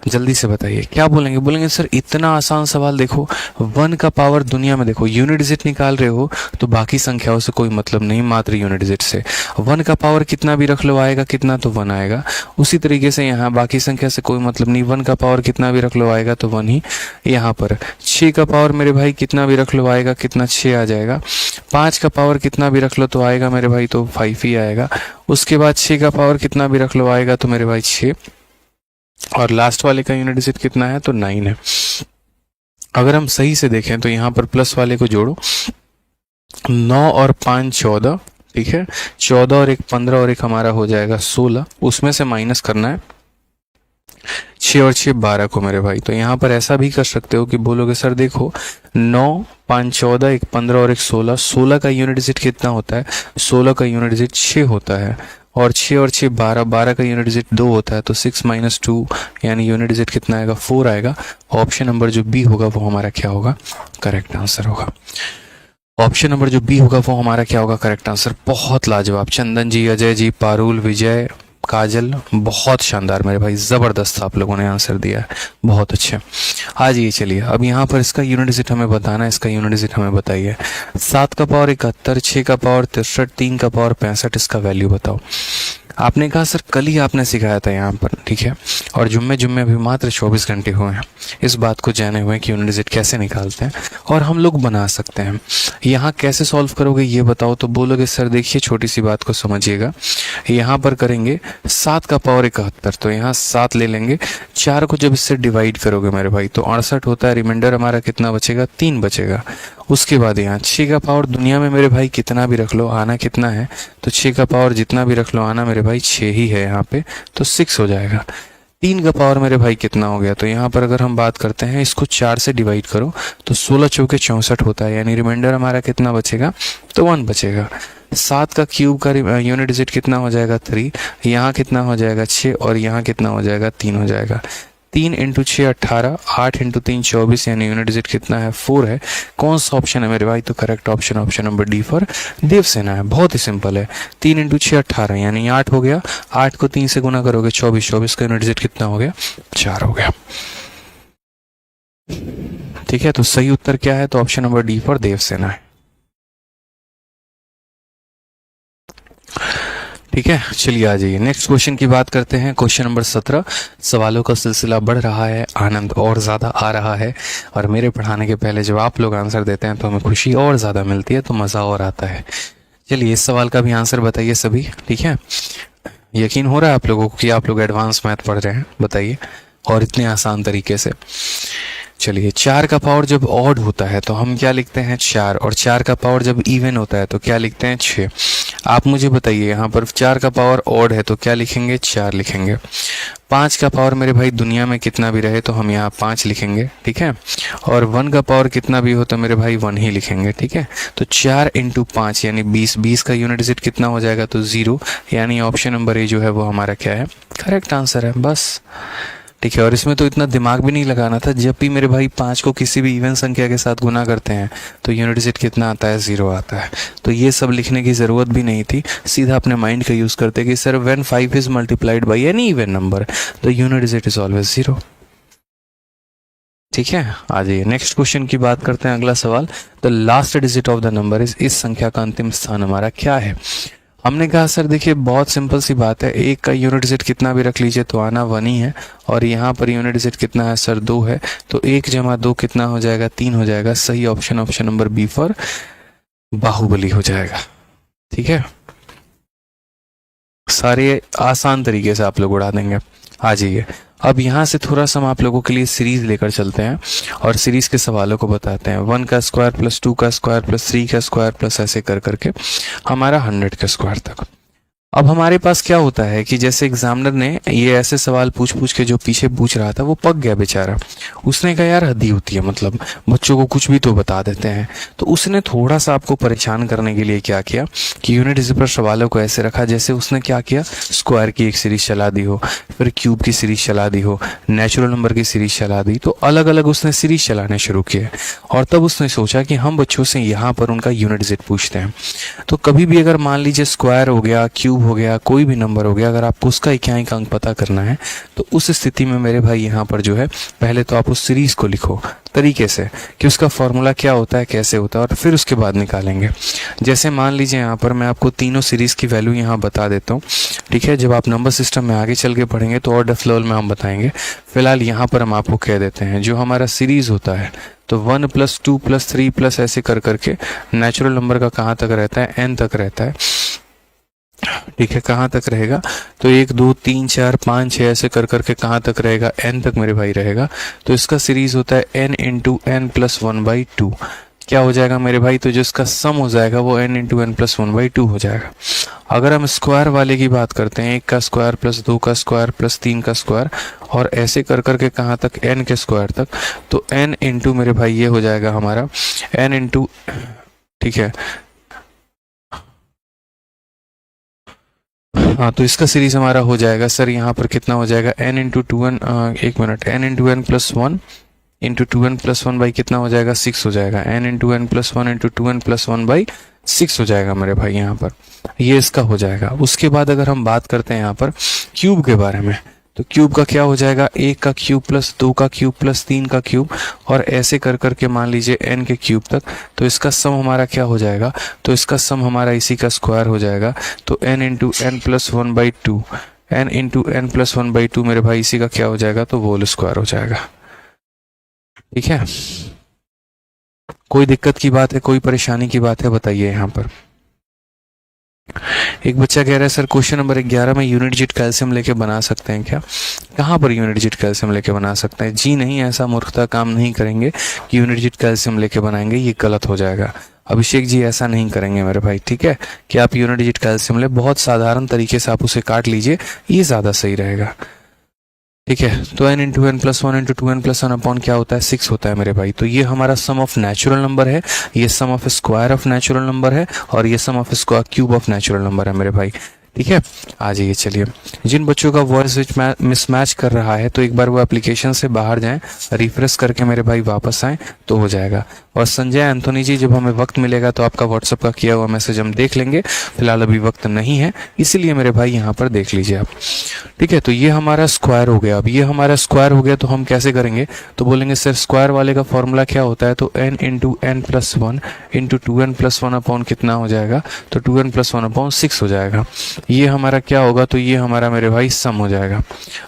जल्दी से बताइए क्या बोलेंगे। बोलेंगे सर इतना आसान सवाल देखो, 1 का पावर दुनिया में देखो, यूनिट डिजिट निकाल रहे हो तो बाकी संख्याओं से कोई मतलब नहीं, मात्र यूनिट डिजिट से। 1 का पावर कितना भी रख लो आएगा कितना, तो 1 आएगा। उसी तरीके से यहाँ बाकी संख्या से कोई मतलब नहीं, 1 का पावर कितना भी रख लो आएगा तो 1 ही। यहाँ पर 6 का पावर मेरे भाई कितना भी रख लो आएगा कितना, 6 आ जाएगा। 5 का पावर कितना भी रख लो तो आएगा मेरे भाई तो 5 ही आएगा। उसके बाद 6 का पावर कितना भी रख लो आएगा तो मेरे भाई 6, और लास्ट वाले का यूनिट डिजिट कितना है, तो 9 है। अगर हम सही से देखें तो यहाँ पर प्लस वाले को जोड़ो, 9 और 5 14, ठीक है, 14 और एक 15 और एक हमारा हो जाएगा 16, उसमें से माइनस करना है 6 और 6 12 को मेरे भाई। तो यहाँ पर ऐसा भी कर सकते हो कि बोलोगे सर देखो 9 5 14 एक 15 और एक 16, 16 का यूनिट डिजिट कितना होता है, 16 का यूनिट डिजिट 6 होता है, और 6 और 6 12, 12 का यूनिट डिजिट 2 होता है, तो 6 माइनस 2 यानी यूनिट डिजिट कितना आएगा, 4 आएगा। ऑप्शन नंबर जो बी होगा वो हमारा क्या होगा, करेक्ट आंसर होगा। ऑप्शन नंबर जो बी होगा वो हमारा क्या होगा, करेक्ट आंसर। बहुत लाजवाब, चंदन जी, अजय जी, पारुल, विजय, काजल, बहुत शानदार मेरे भाई, ज़बरदस्त आप लोगों ने आंसर दिया है, बहुत अच्छे। आ जाइए, चलिए अब यहाँ पर इसका यूनिट डिजिट हमें बताना है, इसका यूनिट डिजिट हमें बताइए। 7 का पावर 71, 6 का पावर 63, 3 का पावर 65, इसका वैल्यू बताओ। आपने कहा सर कल ही आपने सिखाया था यहाँ पर, ठीक है, और जुम्मे अभी मात्र 24 घंटे हुए हैं इस बात को जाने हुए कि यूनिट डिजिट कैसे निकालते हैं और हम लोग बना सकते हैं। यहाँ कैसे सॉल्व करोगे ये बताओ, तो बोलोगे सर देखिए छोटी सी बात को समझिएगा, यहाँ पर करेंगे 7 का पावर 71, तो यहाँ 7 ले लेंगे, 4 को जब इससे डिवाइड करोगे मेरे भाई तो 68 होता है, रिमाइंडर हमारा कितना बचेगा, 3 बचेगा। उसके बाद यहाँ 6 का पावर दुनिया में मेरे भाई कितना भी रख लो, आना कितना है, तो 6 का पावर जितना भी रख लो आना मेरे भाई 6 ही है यहाँ पे, तो 6 हो जाएगा। 3 का पावर मेरे भाई कितना हो गया, तो यहाँ पर अगर हम बात करते हैं इसको 4 से डिवाइड करो तो 16 चौके 64 होता है, यानी रिमाइंडर हमारा कितना बचेगा, तो 1 बचेगा। 7 का क्यूब का यूनिट डिजिट कितना हो जाएगा, 3, यहाँ कितना हो जाएगा 6, और यहाँ कितना हो जाएगा 3 हो जाएगा। 3 इंटू 6 18, 8 इंटू 3 24, यानी यूनिट डिजिट कितना है, 4 है। कौन सा ऑप्शन है मेरे भाई, तो correct option option number D for Devasena है। बहुत ही सिंपल है, 3 इंटू 6 18 यानी 8 हो गया, 8 को 3 से गुना करोगे 24, 24 का यूनिट डिजिट कितना हो गया, 4 हो गया। ठीक है, तो सही उत्तर क्या है, तो option number D for Devasena है। ठीक है, चलिए आ जाइए नेक्स्ट क्वेश्चन की बात करते हैं। क्वेश्चन नंबर 17, सवालों का सिलसिला बढ़ रहा है, आनंद और ज़्यादा आ रहा है, और मेरे पढ़ाने के पहले जब आप लोग आंसर देते हैं तो हमें खुशी और ज़्यादा मिलती है, तो मज़ा और आता है। चलिए इस सवाल का भी आंसर बताइए सभी, ठीक है। यकीन हो रहा है आप लोगों को कि आप लोग एडवांस मैथ पढ़ रहे हैं, बताइए, और इतने आसान तरीके से। चलिए 4 का पावर जब ऑड होता है तो हम क्या लिखते हैं, 4, और 4 का पावर जब इवन होता है तो क्या लिखते हैं, 6। आप मुझे बताइए यहाँ पर 4 का पावर ऑड है तो क्या लिखेंगे, 4 लिखेंगे। 5 का पावर मेरे भाई दुनिया में कितना भी रहे तो हम यहाँ 5 लिखेंगे, ठीक है, और 1 का पावर कितना भी हो तो मेरे भाई 1 ही लिखेंगे, ठीक है। तो 4 इंटू 5 यानी 20, 20 का यूनिट डिजिट कितना हो जाएगा, तो 0, यानी ऑप्शन नंबर ए जो है वो हमारा क्या है, करेक्ट आंसर है, बस। ठीक है, और इसमें तो इतना दिमाग भी नहीं लगाना था, जब भी मेरे भाई 5 को किसी भी इवन संख्या के साथ गुना करते हैं तो यूनिट डिजिट कितना आता है, 0 आता है। तो ये सब लिखने की ज़रूरत भी नहीं थी, सीधा अपने माइंड का यूज़ करते कि sir when 5 is multiplied by any even number तो यूनिट डिजिट इज ऑलवेज 0। ठीक है, आ जाइए नेक्स्ट क्वेश्चन की बात करते हैं। अगला सवाल, the last digit of the number is, इस संख्या का अंतिम स्थान हमारा क्या है। हमने कहा सर देखिए बहुत सिंपल सी बात है, 1 का यूनिट डिजिट कितना भी रख लीजिए तो आना 1 ही है, और यहाँ पर यूनिट डिजिट कितना है सर, 2 है, तो 1 जमा 2 कितना हो जाएगा, 3 हो जाएगा। सही option option number B for Baahubali हो जाएगा। ठीक है, सारे आसान तरीके से आप लोग उड़ा देंगे। आ जाइए, अब यहाँ से थोड़ा सा हम आप लोगों के लिए सीरीज लेकर चलते हैं और सीरीज के सवालों को बताते हैं। 1 का स्क्वायर प्लस 2 का स्क्वायर प्लस 3 का स्क्वायर प्लस ऐसे कर करके हमारा 100 का स्क्वायर तक। अब हमारे पास क्या होता है कि जैसे एग्जामिनर ने ये ऐसे सवाल पूछ पूछ के जो पीछे पूछ रहा था वो पक गया बेचारा, उसने कहा यार हद ही होती है, मतलब बच्चों को कुछ भी तो बता देते हैं। तो उसने थोड़ा सा आपको परेशान करने के लिए क्या किया कि यूनिट डिजिट पर सवालों को ऐसे रखा, जैसे उसने क्या किया, स्क्वायर की एक सीरीज चला दी हो, फिर क्यूब की सीरीज चला दी हो, नेचुरल नंबर की सीरीज चला दी, तो अलग अलग उसने सीरीज चलाने शुरू किए। और तब उसने सोचा कि हम बच्चों से यहाँ पर उनका यूनिट डिजिट पूछते हैं। तो कभी भी अगर मान लीजिए स्क्वायर हो गया, क्यूब हो गया, कोई भी नंबर हो गया, अगर आपको उसका इक्याई अंक पता करना है तो उस स्थिति में मेरे भाई यहाँ पर जो है पहले तो आप उस सीरीज को लिखो तरीके से कि उसका फॉर्मूला क्या होता है, कैसे होता है, और फिर उसके बाद निकालेंगे। जैसे मान लीजिए यहाँ पर मैं आपको तीनों सीरीज की वैल्यू यहाँ बता देता हूँ, ठीक है। जब आप नंबर सिस्टम में आगे चल के पढ़ेंगे तो ऑर्डर फ्लो में हम बताएंगे, फिलहाल यहाँ पर हम आपको कह देते हैं जो हमारा सीरीज होता है तो 1 + 2 + 3 प्लस ऐसे कर करके नेचुरल नंबर का कहाँ तक रहता है, n तक रहता है। ठीक है, कहाँ तक रहेगा, तो 1 2 3 4 5 6 ऐसे कर करके कहाँ तक रहेगा, n तक मेरे भाई रहेगा। तो इसका सीरीज होता है n × n + 1/2। क्या हो जाएगा मेरे भाई, तो जिसका सम हो जाएगा वो n into n plus one by two हो जाएगा। अगर हम स्क्वायर वाले की बात करते हैं, 1 का स्क्वायर प्लस 2 का स्क्वायर प्लस 3 का स्क्वायर और ऐसे कर करके कहाँ तक, n के स्क्वायर तक, तो n इंटू मेरे भाई ये हो जाएगा हमारा n इंटू, ठीक है, हाँ तो इसका सीरीज हमारा हो जाएगा सर यहाँ पर कितना हो जाएगा, n इंटू टू एन, एक minute, n into n plus one into two n plus one by कितना हो जाएगा, 6 हो जाएगा, n into n plus one into two n plus one by 6 हो जाएगा मेरे भाई यहाँ पर, ये इसका हो जाएगा। उसके बाद अगर हम बात करते हैं यहाँ पर क्यूब के बारे में, तो क्यूब का क्या हो जाएगा, 1 का क्यूब प्लस 2 का क्यूब प्लस 3 का क्यूब और ऐसे कर करके मान लीजिए n के क्यूब तक, तो इसका सम हमारा क्या हो जाएगा, तो इसका सम हमारा इसी का स्क्वायर हो जाएगा, तो n into n plus one by two, n into n plus one by two मेरे भाई इसी का क्या हो जाएगा, तो होल स्क्वायर हो जाएगा। ठीक है, कोई दिक्कत की बात है, कोई परेशानी की बात है, बताइए यहाँ पर। एक बच्चा कह रहा है सर क्वेश्चन नंबर 11 में यूनिट डिजिट कैल्शियम लेके बना सकते हैं क्या? कहाँ पर यूनिट डिजिट कैल्शियम लेके बना सकते हैं? जी नहीं, ऐसा मूर्खता काम नहीं करेंगे कि यूनिट डिजिट कैल्शियम लेके बनाएंगे, ये गलत हो जाएगा। अभिषेक जी ऐसा नहीं करेंगे मेरे भाई, ठीक है, कि आप यूनिट डिजिट कैल्शियम ले, बहुत साधारण तरीके से आप उसे काट लीजिए, ये ज़्यादा सही रहेगा। ठीक है, तो n into n plus one into two n plus one upon क्या होता है, 6 होता है मेरे भाई। तो ये हमारा सम ऑफ नेचुरल नंबर है, ये sum of square of natural number है और ये sum of square cube of natural number है मेरे भाई। ठीक है, आ जाइए। चलिए, जिन बच्चों का वॉइस मिसमैच कर रहा है तो एक बार वो एप्लीकेशन से बाहर जाएं, रिफ्रेश करके मेरे भाई वापस आएँ तो हो जाएगा। और संजय एंथोनी जी, जब हमें वक्त मिलेगा तो आपका व्हाट्सएप का किया हुआ मैसेज हम देख लेंगे, फिलहाल अभी वक्त नहीं है, इसीलिए मेरे भाई यहाँ पर देख लीजिए आप। ठीक है, तो ये हमारा स्क्वायर हो गया। अब ये हमारा स्क्वायर हो गया तो हम कैसे करेंगे, तो बोलेंगे सर स्क्वायर वाले का फॉर्मूला क्या होता है, तो n into n plus one into two n plus one upon कितना हो जाएगा, तो two n plus one upon 6 हो जाएगा। ये हमारा क्या होगा, तो ये हमारा मेरे भाई सम हो जाएगा।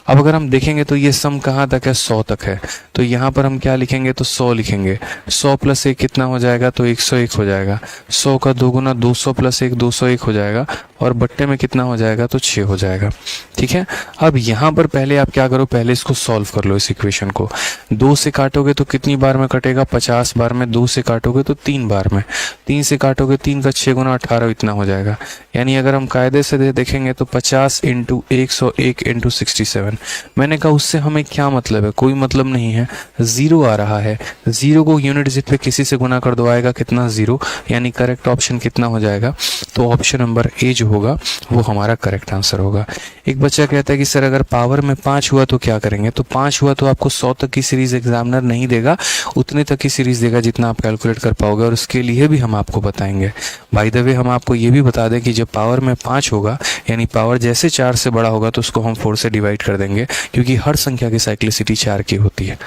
अब अगर हम देखेंगे तो ये सम कहाँ तक है, 100 तक है, तो यहाँ पर हम क्या लिखेंगे, तो 100 लिखेंगे। 100 प्लस 1 कितना हो जाएगा, तो 101 हो जाएगा। 100 का दोगुना 200 प्लस 1 201 हो जाएगा और बट्टे में कितना हो जाएगा, तो 6 हो जाएगा। ठीक है, अब यहाँ पर पहले आप क्या करो, पहले इसको सॉल्व कर लो इस इक्वेशन को। 2 से काटोगे तो कितनी बार में कटेगा, 50 बार में। 2 से काटोगे तो 3 बार में। 3 से काटोगे 3 का 6 गुना 18 इतना हो जाएगा। यानी अगर हम कायदे से देखेंगे तो 50 इंटू 101 इंटू 67। मैंने कहा उससे हमें क्या मतलब है, कोई मतलब नहीं है, जीरो आ रहा है। जीरो को यूनिट डिजिट पे किसी से गुना कर दो, आएगा कितना, 0। यानी करेक्ट ऑप्शन कितना हो जाएगा, तो ऑप्शन नंबर ए जो होगा वो हमारा करेक्ट आंसर होगा। एक बच्चा कहता है कि सर अगर पावर में 5 हुआ तो क्या करेंगे, तो 5 हुआ तो आपको 100 तक की सीरीज एग्जामिनर नहीं देगा, उतने तक की सीरीज देगा जितना आप कैलकुलेट कर पाओगे, और उसके लिए भी हम आपको बताएंगे। बाय द वे हम आपको ये भी बता दें कि जब पावर में 5 होगा, यानी पावर जैसे 4 से बड़ा होगा तो उसको हम 4 से डिवाइड कर देंगे, क्योंकि हर संख्या की साइक्लिसिटी 4 की होती है।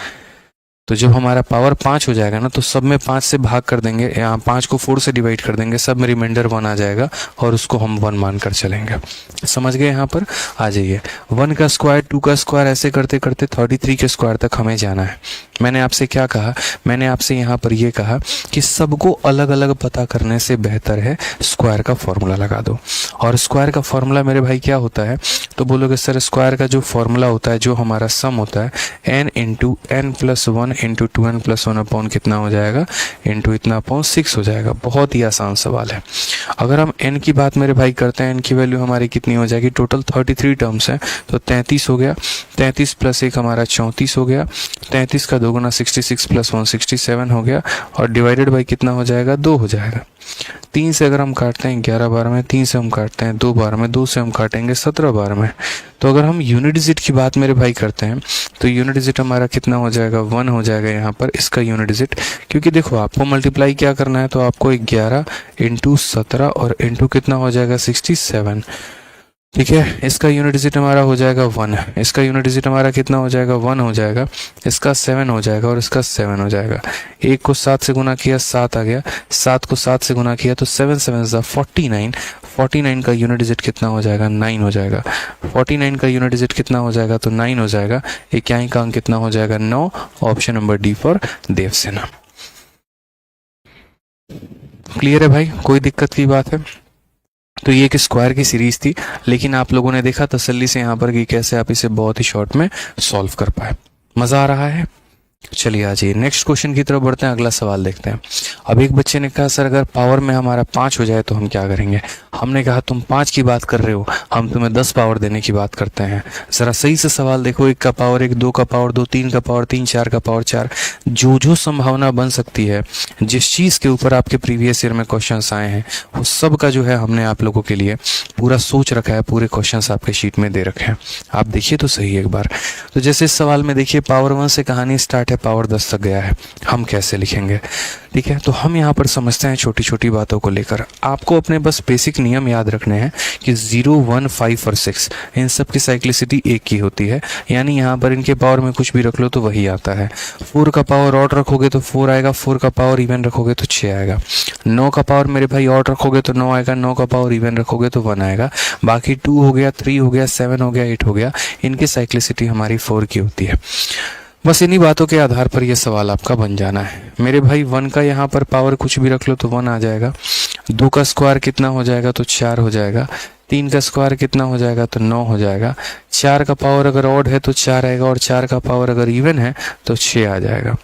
तो जब हमारा पावर 5 हो जाएगा ना, तो सब में 5 से भाग कर देंगे, यहाँ 5 को 4 से डिवाइड कर देंगे, सब में रिमाइंडर 1 आ जाएगा और उसको हम 1 मानकर चलेंगे। समझ गए, यहाँ पर आ जाइए। 1 का स्क्वायर, 2 का स्क्वायर, ऐसे करते करते 33 के स्क्वायर तक हमें जाना है। मैंने आपसे क्या कहा, मैंने आपसे यहाँ पर ये कहा कि सबको अलग अलग पता करने से बेहतर है स्क्वायर का फॉर्मूला लगा दो। और स्क्वायर का फॉर्मूला मेरे भाई क्या होता है, तो बोलोगे सर स्क्वायर का जो फॉर्मूला होता है, जो हमारा सम होता है, n into n plus one into two n plus one upon कितना हो जाएगा, इंटू इतना अपॉन 6 हो जाएगा। बहुत ही आसान सवाल है। अगर हम n की बात मेरे भाई करते हैं, n की वैल्यू हमारी कितनी हो जाएगी, टोटल 33 टर्म्स हैं, तो 33 हो गया। 33 प्लस 1 हमारा 34 हो गया। 33 का दोगुना 66 प्लस 1 67 हो गया, और डिवाइडेड बाई कितना हो जाएगा, 2 हो जाएगा। 3 से अगर हम काटते हैं 11 बार में, 3 से हम काटते हैं 2 बार में, 2 से हम काटेंगे 17 बार में। तो अगर हम यूनिट डिजिट की बात मेरे भाई करते हैं तो यूनिट डिजिट हमारा कितना हो जाएगा, 1 हो जाएगा यहाँ पर इसका यूनिट डिजिट। क्योंकि देखो आपको मल्टीप्लाई क्या करना है, तो आपको 11 इंटू 17 और इंटू कितना हो जाएगा, 67। ठीक है, इसका यूनिट डिजिट हमारा हो जाएगा 1, इसका यूनिट डिजिट हमारा कितना हो जाएगा, 1 हो जाएगा, इसका 7 हो जाएगा और इसका 7 हो जाएगा। 1 को 7 से गुना किया 7 आ गया, 7 को 7 से गुना किया तो 7 7 49। 49 का यूनिट डिजिट कितना हो जाएगा, 9 हो जाएगा। 49 का यूनिट डिजिट कितना हो जाएगा, तो 9 हो जाएगा। इक्याई का अंक कितना हो जाएगा, 9। Option number D for Devasena. Clear है भाई, कोई दिक्कत की बात है? तो ये एक स्क्वायर की सीरीज थी, लेकिन आप लोगों ने देखा तसल्ली से यहाँ पर कि कैसे आप इसे बहुत ही शॉर्ट में सॉल्व कर पाए। मजा आ रहा है? चलिए आ जाइए नेक्स्ट क्वेश्चन की तरफ बढ़ते हैं, अगला सवाल देखते हैं। अब एक बच्चे ने कहा सर अगर पावर में हमारा 5 हो जाए तो हम क्या करेंगे। हमने कहा तुम 5 की बात कर रहे हो, हम तुम्हें 10 पावर देने की बात करते हैं। ज़रा सही से सवाल देखो, 1 का पावर 1, 2 का पावर 2, 3 का पावर 3, 4 का पावर 4, जो जो संभावना बन सकती है, जिस चीज़ के ऊपर आपके प्रीवियस ईयर में क्वेश्चन आए हैं, वो सब का जो है हमने आप लोगों के लिए पूरा सोच रखा है, पूरे क्वेश्चन आपके शीट में दे रखे हैं। आप देखिए तो सही एक बार। तो जैसे इस सवाल में देखिए पावर 1 से कहानी स्टार्ट है, पावर 10 तक गया है, हम कैसे लिखेंगे। ठीक है, तो हम यहाँ पर समझते हैं छोटी छोटी बातों को लेकर। आपको अपने बस बेसिक नियम याद रखने हैं कि 0, 1, 5 और 6 इन सब की साइक्लिसिटी एक की होती है, यानी यहाँ पर इनके पावर में कुछ भी रख लो तो वही आता है। 4 का पावर ऑड रखोगे तो 4 आएगा, 4 का पावर इवन रखोगे तो 6 आएगा। 9 का पावर मेरे भाई ऑड रखोगे तो 9 आएगा, 9 का पावर इवन रखोगे तो 1 आएगा। बाकी 2 हो गया, 3 हो गया, 7 हो गया, 8 हो गया, इनकी साइक्लिसिटी हमारी 4 की होती है। बस इन्हीं बातों के आधार पर यह सवाल आपका बन जाना है। मेरे भाई 1 का यहाँ पर पावर कुछ भी रख लो तो 1 आ जाएगा। 2 का स्क्वायर कितना हो जाएगा तो 4 हो जाएगा। 3 का स्क्वायर कितना हो जाएगा तो 9 हो जाएगा। 4 का पावर अगर ऑड है तो 4 आएगा, और 4 का पावर अगर इवन है तो 6 आ जाएगा।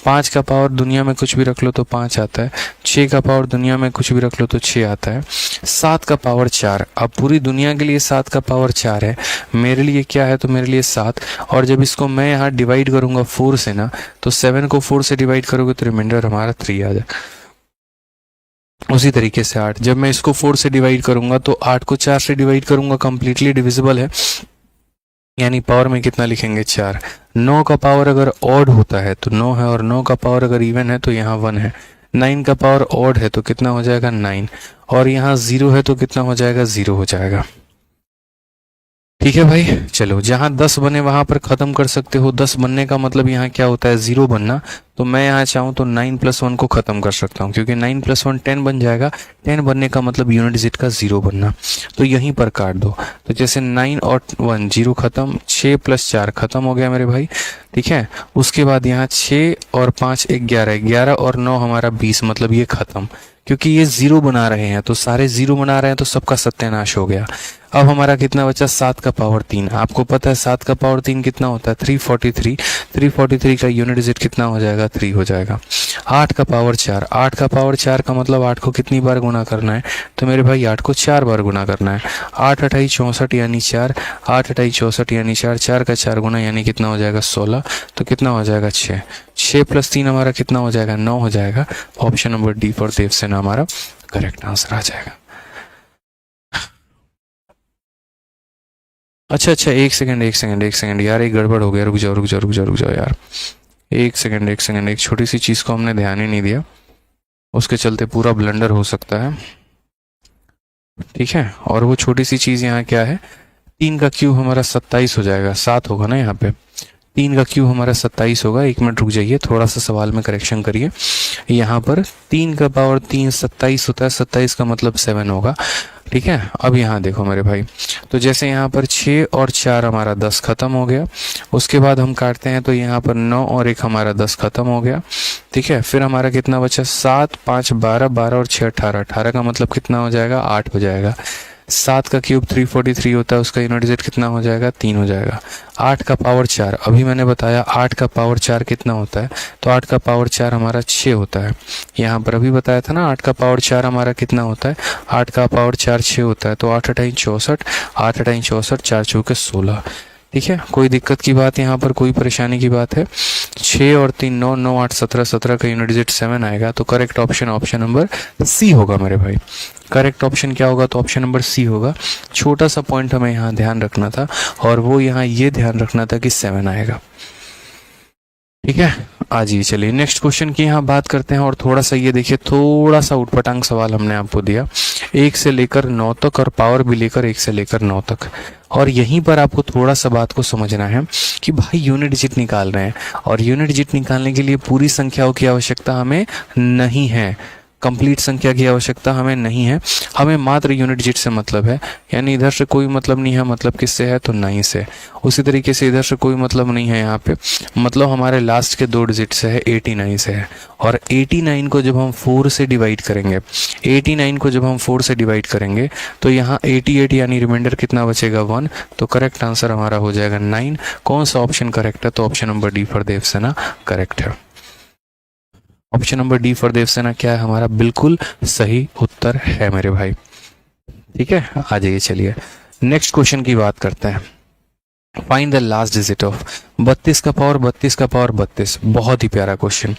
5 का पावर दुनिया में कुछ भी रख लो तो 5 आता है। 6 का पावर दुनिया में कुछ भी रख लो तो 6 आता है। 7 का पावर 4, अब पूरी दुनिया के लिए 7 का पावर 4 है, मेरे लिए क्या है तो मेरे लिए 7। और जब इसको मैं यहाँ डिवाइड करूँगा 4 से ना, तो 7 को 4 से डिवाइड करोगे तो रिमाइंडर हमारा 3 आ जाएगा। उसी तरीके से 8, जब मैं इसको 4 से डिवाइड करूंगा तो 8 को 4 से डिवाइड करूंगा, कंप्लीटली डिविजिबल है, यानी पावर में कितना लिखेंगे 4। 9 का पावर अगर ऑड होता है तो 9 है, और 9 का पावर अगर इवन है तो यहाँ 1 है। 9 का पावर ऑड है तो कितना हो जाएगा 9, और यहाँ 0 है तो कितना हो जाएगा 0 हो जाएगा। ठीक है भाई, चलो जहां 10 बने वहां पर खत्म कर सकते हो। 10 बनने का मतलब यहाँ क्या होता है 0 बनना, तो मैं यहाँ चाहूँ तो 9 + 1 को खत्म कर सकता हूँ, क्योंकि 9 + 1 10 बन जाएगा। 10 बनने का मतलब यूनिट डिजिट का 0 बनना, तो यहीं पर काट दो। तो जैसे 9 और 1 0 खत्म, 6 + 4 खत्म हो गया मेरे भाई। ठीक है, उसके बाद यहाँ 6 और 5 11, 11 और 9 हमारा 20, मतलब ये खत्म, क्योंकि ये 0 बना रहे हैं तो सारे 0 बना रहे हैं, तो सबका सत्यानाश हो गया। अब हमारा कितना बचा 7 का पावर 3। आपको पता है 7 का पावर 3 कितना होता है 343। 343 का यूनिट डिजिट कितना हो जाएगा 3 हो जाएगा। 8 का पावर 4, 8 का पावर 4 का मतलब 8 को कितनी बार गुना करना है तो मेरे भाई 8 को 4 बार गुना करना है। 8 × 8 = 64 यानी 4, 8 × 8 = 64 यानी 4, 4 का 4 गुना यानी कितना हो जाएगा 16, तो कितना हो जाएगा 6। 6 + 3 हमारा कितना हो जाएगा 9 हो जाएगा। Option number D for Devsen हमारा करेक्ट आंसर आ जाएगा। अच्छा एक सेकंड यार, एक गड़बड़ हो गया, रुक जाओ यार, एक सेकंड, एक छोटी सी चीज़ को हमने ध्यान ही नहीं दिया, उसके चलते पूरा ब्लंडर हो सकता है। ठीक है, और वो छोटी सी चीज़ यहाँ क्या है, 3 का क्यूब हमारा 27 हो जाएगा, 7 होगा ना यहाँ पे। 3 का क्यूब हमारा 27 होगा। 1 मिनट रुक जाइए, थोड़ा सा सवाल में करेक्शन करिए। यहाँ पर 3 का पावर 3 27 होता है, 27 का मतलब 7 होगा। ठीक है, अब यहाँ देखो मेरे भाई, तो जैसे यहाँ पर 6 और 4 हमारा 10 खत्म हो गया। उसके बाद हम काटते हैं तो यहाँ पर 9 और 1 हमारा 10 खत्म हो गया। ठीक है, फिर हमारा कितना बचा 7, 5 12, 12 और 6 18, 18 का मतलब कितना हो जाएगा 8 हो जाएगा। 7 का क्यूब 343 होता है, उसका यूनिट डिजिट कितना हो जाएगा 3 हो जाएगा। 8 का पावर 4, अभी मैंने बताया 8 का पावर 4 कितना होता है, तो 8 का पावर 4 हमारा 6 होता है। यहाँ पर अभी बताया था ना 8 का पावर 4 हमारा कितना होता है, 8 का पावर 4 6 होता है, तो 8 × 8 = 64, 8 × 8 = 64, 4 × 4 = 16। ठीक है, कोई दिक्कत की बात यहाँ पर, कोई परेशानी की बात है। 6 और 3 9, 9 8 17, 17 का यूनिट डिजिट 7 आएगा, तो करेक्ट ऑप्शन नंबर सी होगा मेरे भाई। करेक्ट ऑप्शन क्या होगा तो ऑप्शन नंबर सी होगा। छोटा सा पॉइंट हमें यहाँ ध्यान रखना था, और वो यहाँ ये ध्यान रखना था कि 7 आएगा। ठीक है, आज ये चलिए नेक्स्ट क्वेश्चन की यहाँ बात करते हैं। और थोड़ा सा ये देखिए, थोड़ा सा उटपटांग सवाल हमने आपको दिया, 1 से लेकर 9 तक, और पावर भी लेकर 1 से लेकर 9 तक। और यहीं पर आपको थोड़ा सा बात को समझना है कि भाई यूनिट डिजिट निकाल रहे हैं, और यूनिट डिजिट निकालने के लिए पूरी संख्याओं की आवश्यकता हमें नहीं है। कंप्लीट संख्या की आवश्यकता हमें नहीं है, हमें मात्र यूनिट डिजिट से मतलब है। यानी इधर से कोई मतलब नहीं है, मतलब किससे है तो 9 से। उसी तरीके से इधर से कोई मतलब नहीं है यहाँ पे, मतलब हमारे लास्ट के 2 डिजिट से है, 89 से है। और 89 को जब हम 4 से डिवाइड करेंगे, 89 को जब हम 4 से डिवाइड करेंगे तो यहाँ 88 यानी रिमाइंडर कितना बचेगा 1। तो करेक्ट आंसर हमारा हो जाएगा 9। कौन सा ऑप्शन करेक्ट है? तो option number D for Devsena correct है। Option number D for Devsena क्या है हमारा? बिल्कुल सही उत्तर है मेरे भाई। ठीक है, आ जाइए, चलिए नेक्स्ट क्वेश्चन की बात करते हैं। Find the last digit of 32 का पावर 32 का पावर 32। बहुत ही प्यारा क्वेश्चन,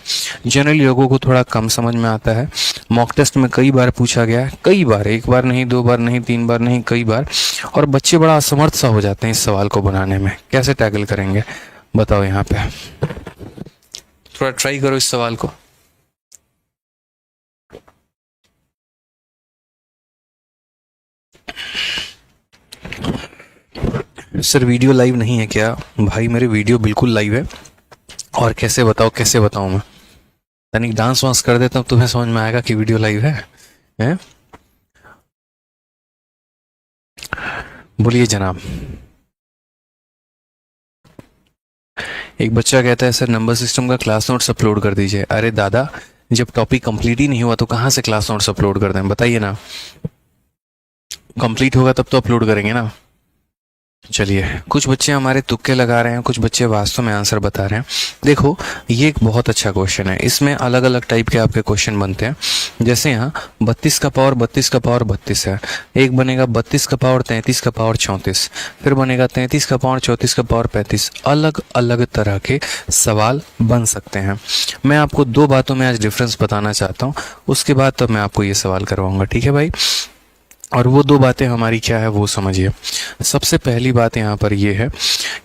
जनरली लोगों को थोड़ा कम समझ में आता है। मॉक टेस्ट में कई बार पूछा गया है, कई बार, एक बार नहीं, 2 बार नहीं, 3 बार नहीं, कई बार। और बच्चे बड़ा असमर्थ सा हो जाते हैं इस सवाल को बनाने में। कैसे टैकल करेंगे बताओ? यहाँ पे थोड़ा ट्राई करो इस सवाल को। सर वीडियो लाइव नहीं है क्या? भाई मेरे वीडियो बिल्कुल लाइव है। और कैसे बताओ, कैसे बताऊं मैं? तनिक डांस वांस कर देता हूं, तुम्हें समझ में आएगा कि वीडियो लाइव है, हैं? बोलिए जनाब। एक बच्चा कहता है सर नंबर सिस्टम का क्लास नोट्स अपलोड कर दीजिए। अरे दादा, जब टॉपिक कंप्लीट ही नहीं हुआ तो कहाँ से क्लास नोट्स अपलोड कर दें? बताइए ना, कंप्लीट होगा तब तो अपलोड करेंगे ना। चलिए, कुछ बच्चे हमारे तुक्के लगा रहे हैं, कुछ बच्चे वास्तव में आंसर बता रहे हैं। देखो, ये एक बहुत अच्छा क्वेश्चन है। इसमें अलग अलग टाइप के आपके क्वेश्चन बनते हैं। जैसे यहाँ 32 का पावर 32 का पावर 32 है, एक बनेगा 32 का पावर 33 का पावर 34, फिर बनेगा 33 का पावर 34 का पावर 35। अलग अलग तरह के सवाल बन सकते हैं। मैं आपको 2 बातों में आज डिफरेंस बताना चाहता हूँ, उसके बाद तो मैं आपको ये सवाल करवाऊंगा। ठीक है भाई? और वो 2 बातें हमारी क्या है वो समझिए। सबसे पहली बात यहाँ पर ये है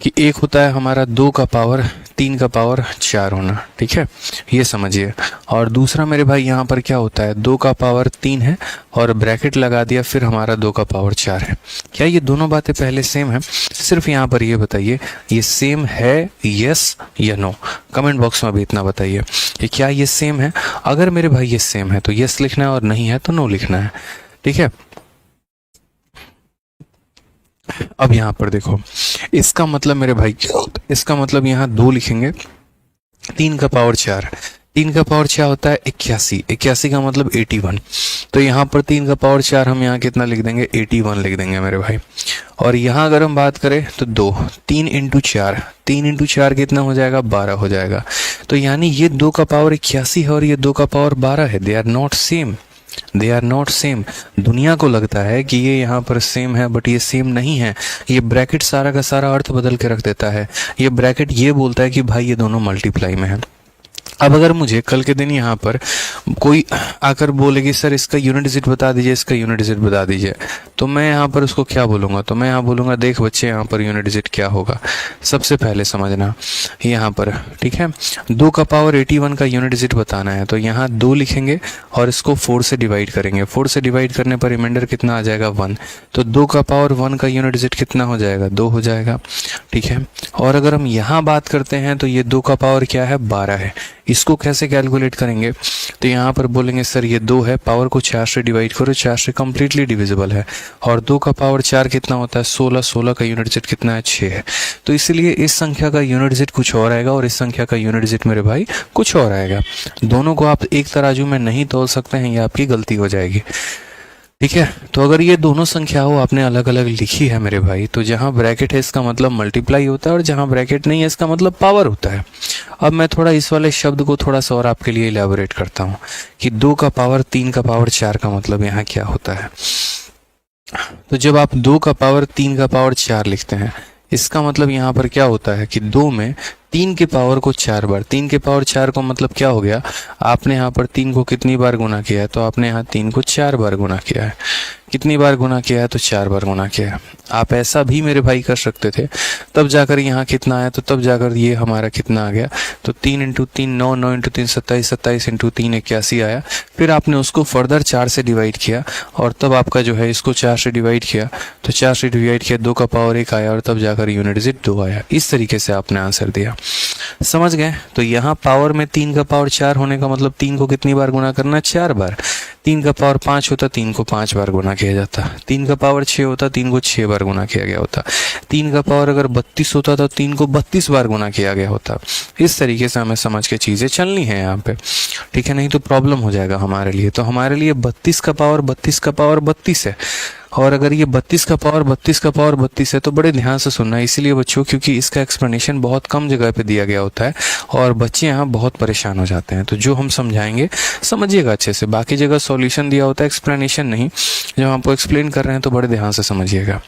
कि एक होता है हमारा 2 का पावर 3 का पावर 4 होना। ठीक है, ये समझिए। और दूसरा मेरे भाई यहाँ पर क्या होता है, 2 का पावर 3 है और ब्रैकेट लगा दिया, फिर हमारा 2 का पावर 4 है। क्या ये दोनों बातें पहले सेम है? सिर्फ यहाँ पर ये बताइए, ये सेम है यस या नो? कमेंट बॉक्स में भी इतना बताइए कि क्या ये सेम है। अगर मेरे भाई ये सेम है तो यस लिखना है, और नहीं है तो नो लिखना है। ठीक है, अब यहाँ पर देखो, इसका मतलब मेरे भाई क्या होता है? इसका मतलब यहाँ 2 लिखेंगे, 3 का पावर 4, 3 का पावर 4 होता है 81, 81 का मतलब 81। तो यहाँ पर 3 का पावर 4 हम यहाँ कितना लिख देंगे? 81 लिख देंगे मेरे भाई। और यहाँ अगर हम बात करें तो 2, 3 इंटू 4, 3 इंटू 4 कितना हो जाएगा? 12 हो जाएगा। तो यानी ये 2 का पावर 81 है और ये 2 का पावर 12 है। They are not same, they are not same. दुनिया को लगता है कि ये यहाँ पर सेम है, बट ये सेम नहीं है। ये ब्रैकेट सारा का सारा अर्थ बदल के रख देता है। ये ब्रैकेट ये बोलता है कि भाई ये दोनों मल्टीप्लाई में है। अब अगर मुझे कल के दिन यहाँ पर कोई आकर बोलेगी सर इसका यूनिट डिजिट बता दीजिए, इसका यूनिट डिजिट बता दीजिए, तो मैं यहाँ पर उसको क्या बोलूँगा? तो मैं यहाँ बोलूँगा देख बच्चे, यहाँ पर यूनिट डिजिट क्या होगा सबसे पहले समझना यहाँ पर। ठीक है, 2 का पावर 81 का यूनिट डिजिट बताना है, तो यहाँ 2 लिखेंगे और इसको 4 से डिवाइड करेंगे। 4 से डिवाइड करने पर रिमाइंडर कितना आ जाएगा? 1। तो 2 का पावर 1 का यूनिट डिजिट कितना हो जाएगा? 2 हो जाएगा। ठीक है, और अगर हम यहाँ बात करते हैं तो ये 2 का पावर क्या है? 12 है। इसको कैसे कैलकुलेट करेंगे? तो यहाँ पर बोलेंगे सर ये 2 है, पावर को 4 से डिवाइड करो, 4 से कंप्लीटली डिविजिबल है। और 2 का पावर 4 कितना होता है? 16, 16 का यूनिट डिजिट कितना है? 6 है। तो इसलिए इस संख्या का यूनिट डिजिट कुछ और आएगा और इस संख्या का यूनिट डिजिट मेरे भाई कुछ और आएगा। दोनों को आप एक तराजू में नहीं तोल सकते हैं, ये आपकी गलती हो जाएगी। ठीक है, तो अगर ये दोनों संख्या हो आपने अलग अलग लिखी है मेरे भाई, तो जहां ब्रैकेट है इसका मतलब मल्टीप्लाई होता है और जहां ब्रैकेट नहीं है इसका मतलब पावर होता है। अब मैं थोड़ा इस वाले शब्द को थोड़ा सा और आपके लिए इलैबोरेट करता हूं कि 2 का पावर 3 का पावर 4 का मतलब यहाँ क्या होता है। तो जब आप 2 का पावर 3 का पावर 4 लिखते हैं, इसका मतलब यहाँ पर क्या होता है कि 2 में 3 के पावर को 4 बार, 3 के पावर 4 को मतलब क्या हो गया? आपने यहाँ पर 3 को कितनी बार गुना किया है? तो आपने यहाँ 3 को 4 बार गुना किया है। कितनी बार गुना किया है? तो 4 बार गुना किया है। आप ऐसा भी मेरे भाई कर सकते थे, तब जाकर यहाँ कितना आया? तो तब जाकर ये हमारा कितना आ गया? तो 3 इंटू 3 9, 9 इंटू 3 27, 27 इंटू 3 81 आया। फिर आपने उसको फर्दर 4 से डिवाइड किया और तब आपका जो है इसको 4 से डिवाइड किया, तो 4 से डिवाइड किया, 2 का पावर 1 आया और तब जाकर यूनिट डिजिट 2 आया। इस तरीके से आपने आंसर दिया। समझ गए? तो यहाँ पावर में 3 का पावर 4 होने का मतलब 3 को कितनी बार गुना करना? 4 बार। 3 का पावर 5 होता, 3 को 5 बार गुना किया जाता। 3 का पावर 6 होता, 3 को 6 बार गुना किया गया होता। 3 का पावर अगर 32 होता तो 3 को 32 बार गुना किया गया होता। इस तरीके से हमें समझ के चीज़ें चलनी है यहाँ पे, ठीक है? नहीं तो प्रॉब्लम हो जाएगा हमारे लिए। तो हमारे लिए 32 का पावर 32 है, और अगर ये 32 का पावर 32 है तो बड़े ध्यान से सुनना है इसीलिए बच्चों, क्योंकि इसका एक्सप्लेनेशन बहुत कम जगह पे दिया गया होता है और बच्चे यहाँ बहुत परेशान हो जाते हैं। तो जो हम समझाएंगे समझिएगा अच्छे से, बाकी जगह सॉल्यूशन दिया होता है, एक्सप्लेनेशन नहीं। जब हम आपको एक्सप्लेन कर रहे हैं तो बड़े ध्यान से समझिएगा।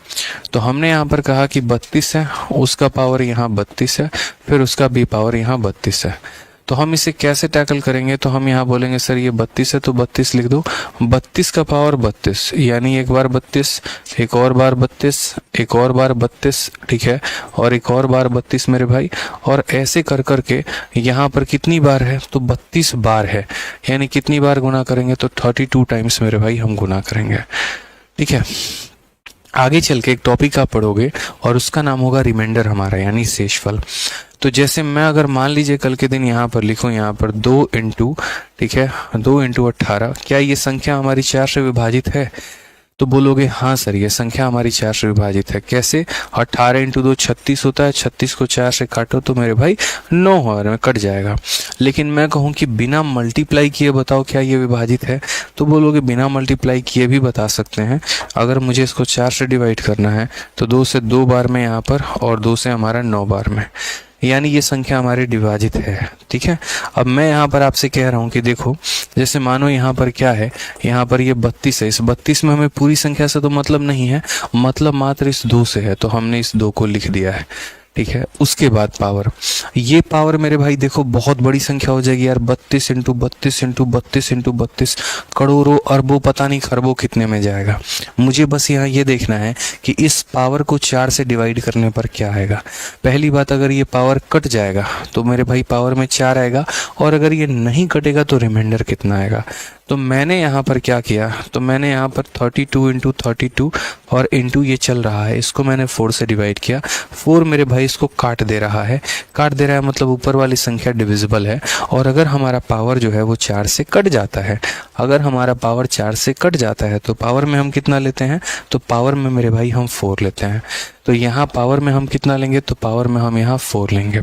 तो हमने यहाँ पर कहा कि 32 है, उसका पावर यहाँ 32 है, फिर उसका भी पावर यहाँ 32 है। तो हम इसे कैसे टैकल करेंगे? तो हम यहाँ बोलेंगे सर ये 32 है तो 32 लिख दो। 32 का पावर 32, यानी एक बार 32, एक और बार 32, एक और बार 32, ठीक है, और एक और बार 32 मेरे भाई। और ऐसे कर करके यहाँ पर कितनी बार है? तो 32 बार है, यानी कितनी बार गुना करेंगे? तो 32 टाइम्स मेरे भाई हम गुना करेंगे, ठीक है। आगे चल के एक टॉपिक आप पढ़ोगे और उसका नाम होगा रिमाइंडर हमारा, यानी शेषफल। तो जैसे मैं अगर मान लीजिए कल के दिन यहाँ पर लिखूँ, यहाँ पर 2 इंटू, ठीक है, 2 इंटू 18, क्या ये संख्या हमारी 4 से विभाजित है? तो बोलोगे हाँ सर ये संख्या हमारी 4 से विभाजित है। कैसे? 18 इंटू 2 36 होता है, 36 को 4 से काटो तो मेरे भाई 9 में कट जाएगा। लेकिन मैं कहूँ कि बिना मल्टीप्लाई किए बताओ क्या ये विभाजित है? तो बोलोगे बिना मल्टीप्लाई किए भी बता सकते हैं। अगर मुझे इसको 4 से डिवाइड करना है तो 2 से 2 बार में यहाँ पर, और 2 से हमारा 9 बार में, यानी ये संख्या हमारी डिवाजित है, ठीक है। अब मैं यहाँ पर आपसे कह रहा हूँ कि देखो, जैसे मानो यहाँ पर क्या है, यहाँ पर ये 32 है, इस 32 में हमें पूरी संख्या से तो मतलब नहीं है, मतलब मात्र इस 2 से है, तो हमने इस 2 को लिख दिया है, ठीक है। उसके बाद पावर, ये पावर मेरे भाई देखो बहुत बड़ी संख्या हो जाएगी यार, 32 इंटू 32 इंटू 32 इंटू 32, करोड़ों अरबों पता नहीं खरबों कितने में जाएगा। मुझे बस यहाँ ये देखना है कि इस पावर को 4 से डिवाइड करने पर क्या आएगा। पहली बात, अगर ये पावर कट जाएगा तो मेरे भाई पावर में 4 आएगा, और अगर ये नहीं कटेगा तो रिमाइंडर कितना आएगा। तो मैंने यहाँ पर क्या किया, तो मैंने यहाँ पर 32 इंटू 32 और इंटू ये चल रहा है, इसको मैंने 4 से डिवाइड किया। 4 मेरे भाई इसको काट दे रहा है, मतलब ऊपर वाली संख्या डिविजिबल है। और अगर हमारा पावर जो है वो 4 से कट जाता है, अगर हमारा पावर 4 से कट जाता है तो पावर में हम कितना लेते हैं? तो पावर में मेरे भाई हम 4 लेते हैं। तो यहाँ पावर में हम कितना लेंगे? तो पावर में हम यहाँ 4 लेंगे।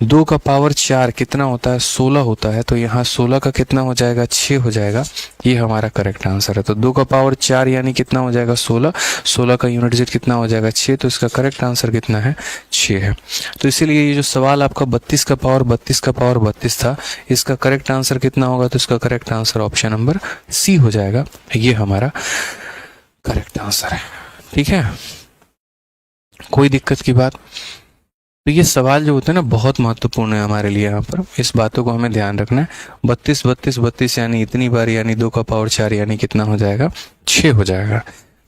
2 का पावर 4 कितना होता है? 16 होता है, तो यहाँ 16 का कितना हो जाएगा? 6 हो जाएगा। ये हमारा करेक्ट आंसर है। तो 2 का पावर 4 यानी कितना हो जाएगा? 16। 16 का यूनिट डिजिट कितना हो जाएगा? 6। तो इसका करेक्ट आंसर कितना है? 6 है। तो इसीलिए ये जो सवाल आपका 32 का पावर 32 था, इसका करेक्ट आंसर कितना होगा? तो इसका correct answer option number C हो जाएगा। ये हमारा करेक्ट आंसर है, ठीक है। कोई दिक्कत की बात? तो ये सवाल जो होते हैं ना बहुत महत्वपूर्ण है हमारे लिए, यहाँ पर इस बातों को हमें ध्यान रखना है। 32 यानी इतनी बार, यानी 2 का पावर 4 यानी कितना हो जाएगा? 6 हो जाएगा,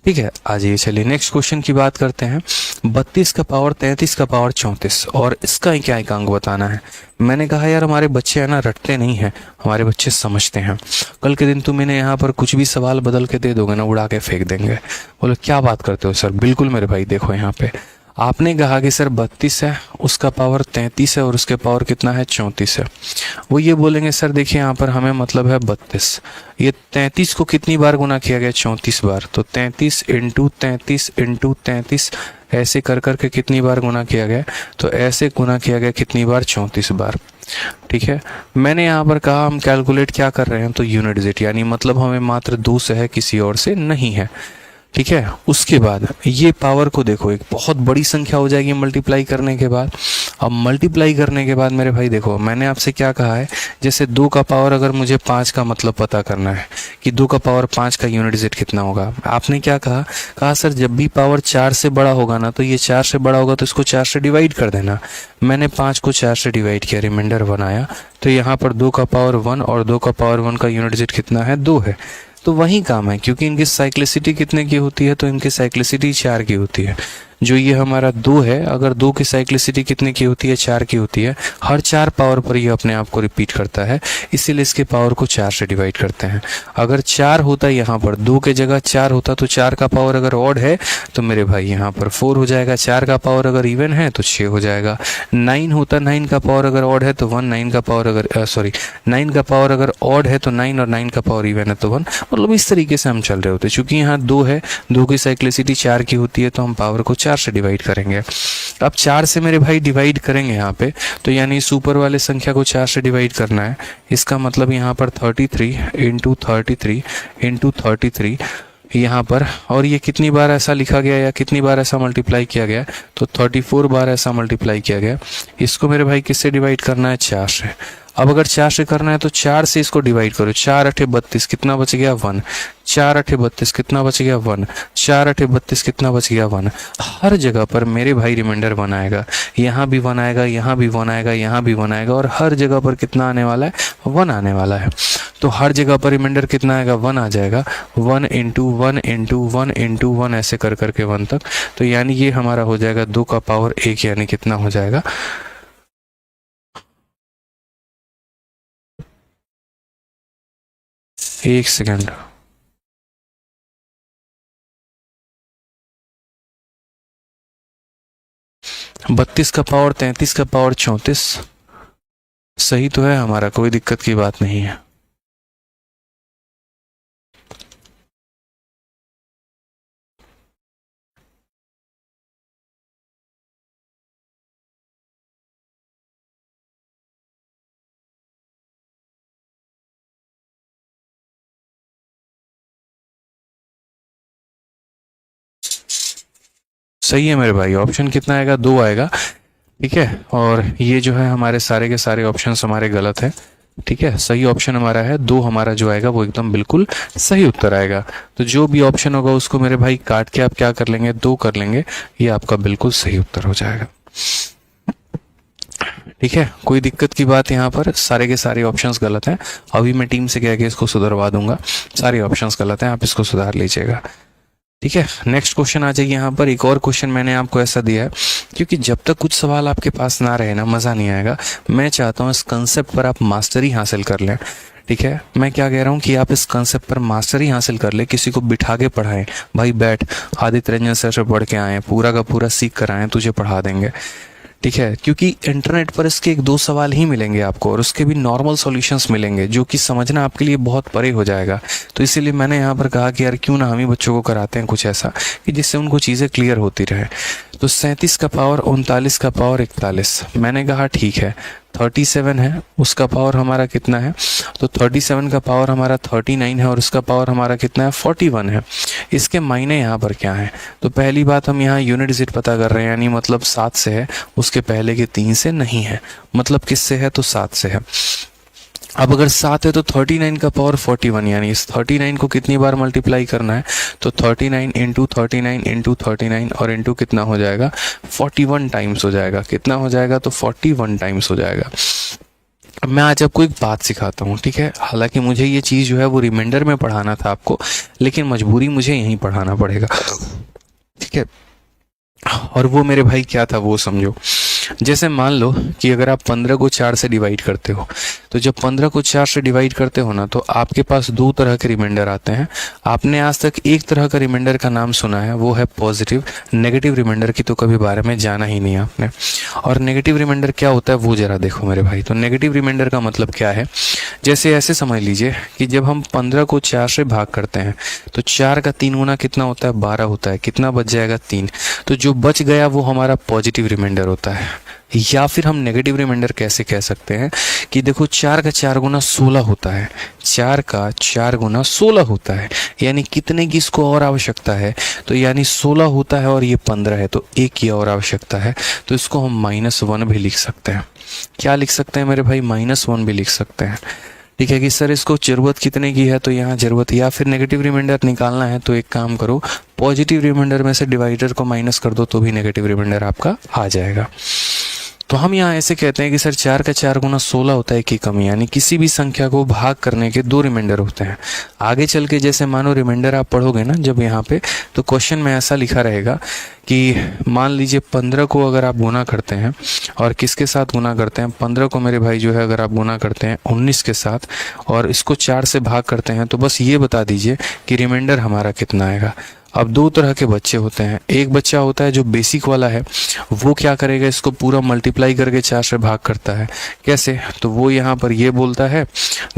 ठीक है। आज ये चलिए नेक्स्ट क्वेश्चन की बात करते हैं। 32 का पावर 33 का पावर 34, और इसका क्या एकांक बताना है। मैंने कहा यार हमारे बच्चे है ना रटते नहीं हैं, हमारे बच्चे समझते हैं। कल के दिन तुम इन्हें यहाँ पर कुछ भी सवाल बदल के दे दोगे ना, उड़ा के फेंक देंगे। बोलो क्या बात करते हो सर? बिल्कुल मेरे भाई, देखो यहाँ पे आपने कहा कि सर 32 है, उसका पावर 33 है और उसके पावर कितना है? 34 है। वो ये बोलेंगे सर देखिए यहाँ पर हमें मतलब है 32, ये 33 को कितनी बार गुना किया गया? 34 बार। तो 33 इंटू 33 इंटू 33 ऐसे कर करके कितनी बार गुना किया गया? तो ऐसे गुना किया गया कितनी बार? 34 बार, ठीक है। मैंने यहाँ पर कहा हम कैलकुलेट क्या कर रहे हैं? तो यूनिट डिजिट, यानी मतलब हमें मात्र 2 से है, किसी और से नहीं है, ठीक है। उसके बाद ये पावर को देखो, एक बहुत बड़ी संख्या हो जाएगी मल्टीप्लाई करने के बाद। अब मल्टीप्लाई करने के बाद मेरे भाई देखो, मैंने आपसे क्या कहा है, जैसे 2 का पावर अगर मुझे 5 का मतलब पता करना है कि 2 का पावर 5 का यूनिट डिजिट कितना होगा, आपने क्या कहा सर जब भी पावर 4 से बड़ा होगा ना, तो ये 4 से बड़ा होगा तो इसको 4 से डिवाइड कर देना। मैंने 5 को 4 से डिवाइड किया, रिमाइंडर बनाया। तो यहाँ पर 2 का पावर 1 और 2 का पावर 1 का यूनिट डिजिट कितना है? 2 है। तो वही काम है, क्योंकि इनकी साइक्लिसिटी कितने की होती है? तो इनकी साइक्लिसिटी 4 की होती है। जो ये हमारा 2 है, अगर 2 की साइक्लिसिटी कितने की होती है, 4 की होती है। हर 4 पावर पर ये अपने आप को रिपीट करता है, इसीलिए इसके पावर को 4 से डिवाइड करते हैं। अगर 4 होता यहाँ पर, 2 के जगह 4 होता तो 4 का पावर अगर ऑड है तो मेरे भाई यहाँ पर 4 हो जाएगा। 4 का पावर अगर इवन है तो 6 हो जाएगा। 9 होता, 9 का पावर अगर ऑड है तो 1, 9 का पावर अगर 9 का पावर अगर ऑड है तो 9 और 9 का पावर इवन है तो 1। मतलब इस तरीके से हम चल रहे होते। चूंकि यहाँ 2 है, 2 की साइक्लिसिटी 4 की होती है, तो हम पावर को 4 से डिवाइड करेंगे। अब 4 से मेरे भाई डिवाइड करेंगे यहाँ पे, तो यानी सुपर वाले संख्या को 4 से डिवाइड करना है। इसका मतलब यहाँ पर 33 इंटू 33 इंटू 33 यहाँ पर, और ये कितनी बार ऐसा लिखा गया या कितनी बार ऐसा मल्टीप्लाई किया गया, तो 34 बार ऐसा मल्टीप्लाई किया गया। इसको मेरे भाई किससे डिवाइड करना है, 4 से। अब अगर 4 से करना है तो 4 से इसको डिवाइड करो। 4 अठे 32, कितना बच गया, 1। 4 अठे 32, कितना बच गया, 1। 4 अठे 32, कितना बच गया, 1। हर जगह पर मेरे भाई रिमाइंडर 1 आएगा। यहाँ भी 1 आएगा, यहाँ भी 1 आएगा, यहाँ भी 1 आएगा, और हर जगह पर कितना आने वाला है, 1 आने वाला है। तो हर जगह पर रिमाइंडर कितना आएगा, 1 आ जाएगा। 1 इंटू 1 इंटू 1 इंटू 1 ऐसे कर करके 1 तक। तो यानी ये हमारा हो जाएगा 2 का पावर 1, यानी कितना हो जाएगा, 1 सेकेंड। बत्तीस का पावर 33 का पावर 34 सही तो है हमारा, कोई दिक्कत की बात नहीं है। सही है मेरे भाई, ऑप्शन कितना आएगा, 2 आएगा। ठीक है, और ये जो है हमारे सारे के सारे ऑप्शन हमारे गलत है। ठीक है, सही ऑप्शन हमारा है 2, हमारा जो आएगा वो एकदम बिल्कुल सही उत्तर आएगा। तो जो भी ऑप्शन होगा उसको मेरे भाई काट के आप क्या कर लेंगे, 2 कर लेंगे, ये आपका बिल्कुल सही उत्तर हो जाएगा। ठीक है, कोई दिक्कत की बात यहाँ पर, सारे के सारे ऑप्शंस गलत हैं। अभी मैं टीम से कह के इसको सुधरवा दूंगा। सारे ऑप्शंस गलत हैं, आप इसको सुधार लीजिएगा। ठीक है, नेक्स्ट क्वेश्चन आ जाइए। यहाँ पर एक और क्वेश्चन मैंने आपको ऐसा दिया है, क्योंकि जब तक कुछ सवाल आपके पास ना रहे ना, मज़ा नहीं आएगा। मैं चाहता हूँ इस कंसेप्ट पर आप मास्टरी हासिल कर लें। ठीक है, मैं क्या कह रहा हूँ कि आप इस कंसेप्ट पर मास्टरी हासिल कर ले, किसी को बिठा के पढ़ाएं। भाई बैठ, आदित्य रंजन सर से पढ़ के आए, पूरा का पूरा सीख कर आए, तुझे पढ़ा देंगे। ठीक है, क्योंकि इंटरनेट पर इसके 1-2 सवाल ही मिलेंगे आपको, और उसके भी नॉर्मल सॉल्यूशंस मिलेंगे, जो कि समझना आपके लिए बहुत परे हो जाएगा। तो इसीलिए मैंने यहाँ पर कहा कि यार क्यों ना हम ही बच्चों को कराते हैं कुछ ऐसा कि जिससे उनको चीज़ें क्लियर होती रहे। तो 37 का पावर 39 का पावर 41, मैंने कहा ठीक है। 37 है, उसका पावर हमारा कितना है, तो 37 का पावर हमारा 39 है, और उसका पावर हमारा कितना है, 41 है। इसके मायने यहाँ पर क्या है, तो पहली बात हम यहाँ यूनिट डिजिट पता कर रहे हैं, यानी मतलब 7 से है, उसके पहले के 3 से नहीं है। मतलब किससे है, तो 7 से है। अब अगर 7 है तो 39 का पावर 41, यानी इस 39 को कितनी बार मल्टीप्लाई करना है, तो 39 इंटू 39 इंटू 39 और इंटू कितना हो जाएगा, 41 टाइम्स हो जाएगा। कितना हो जाएगा, तो 41 टाइम्स हो जाएगा। अब मैं आज आपको एक बात सिखाता हूँ। ठीक है, हालांकि मुझे ये चीज़ जो है वो रिमाइंडर में पढ़ाना था आपको, लेकिन मजबूरी मुझे यहीं पढ़ाना पड़ेगा। ठीक है, और वो मेरे भाई क्या था वो समझो। जैसे मान लो कि अगर आप 15 को 4 से डिवाइड करते हो, तो जब 15 को 4 से डिवाइड करते हो ना, तो आपके पास 2 तरह के रिमाइंडर आते हैं। आपने आज तक एक तरह का रिमाइंडर का नाम सुना है, वो है पॉजिटिव। नेगेटिव रिमाइंडर की तो कभी बारे में जाना ही नहीं आपने। और नेगेटिव रिमाइंडर क्या होता है वो जरा देखो मेरे भाई। तो नेगेटिव रिमाइंडर का मतलब क्या है, जैसे ऐसे समझ लीजिए कि जब हम 15 को 4 से भाग करते हैं तो 4 का 3 गुना कितना होता है, 12 होता है। कितना बच जाएगा, 3। तो जो बच गया वो हमारा पॉजिटिव रिमाइंडर होता है। या फिर हम नेगेटिव रिमाइंडर कैसे कह सकते हैं कि देखो 4 का 4 गुना 16 होता है। 4 का 4 गुना 16 होता है, यानी कितने की इसको और आवश्यकता है, तो यानी 16 होता है और ये 15 है, तो 1 की और आवश्यकता है। तो इसको हम -1 भी लिख सकते हैं। क्या लिख सकते हैं मेरे भाई, -1 भी लिख सकते हैं। ठीक है कि सर इसको जरूरत कितने की है, तो यहाँ जरूरत, या फिर नेगेटिव रिमाइंडर निकालना है तो एक काम करो, पॉजिटिव रिमाइंडर में से डिवाइडर को माइनस कर दो, तो भी नेगेटिव रिमाइंडर आपका आ जाएगा। तो हम यहाँ ऐसे कहते हैं कि सर 4 का 4 गुना 16 होता है की कमी, यानी किसी भी संख्या को भाग करने के 2 रिमाइंडर होते हैं। आगे चल के जैसे मानो रिमाइंडर आप पढ़ोगे ना जब यहाँ पे, तो क्वेश्चन में ऐसा लिखा रहेगा कि मान लीजिए 15 को अगर आप गुना करते हैं और किसके साथ गुना करते हैं, 15 को मेरे भाई जो है अगर आप गुना करते हैं 19 के साथ और इसको 4 से भाग करते हैं, तो बस ये बता दीजिए कि रिमाइंडर हमारा कितना आएगा। अब 2 तरह के बच्चे होते हैं, एक बच्चा होता है जो बेसिक वाला है, वो क्या करेगा, इसको पूरा मल्टीप्लाई करके 4 से भाग करता है। कैसे, तो वो यहाँ पर ये बोलता है,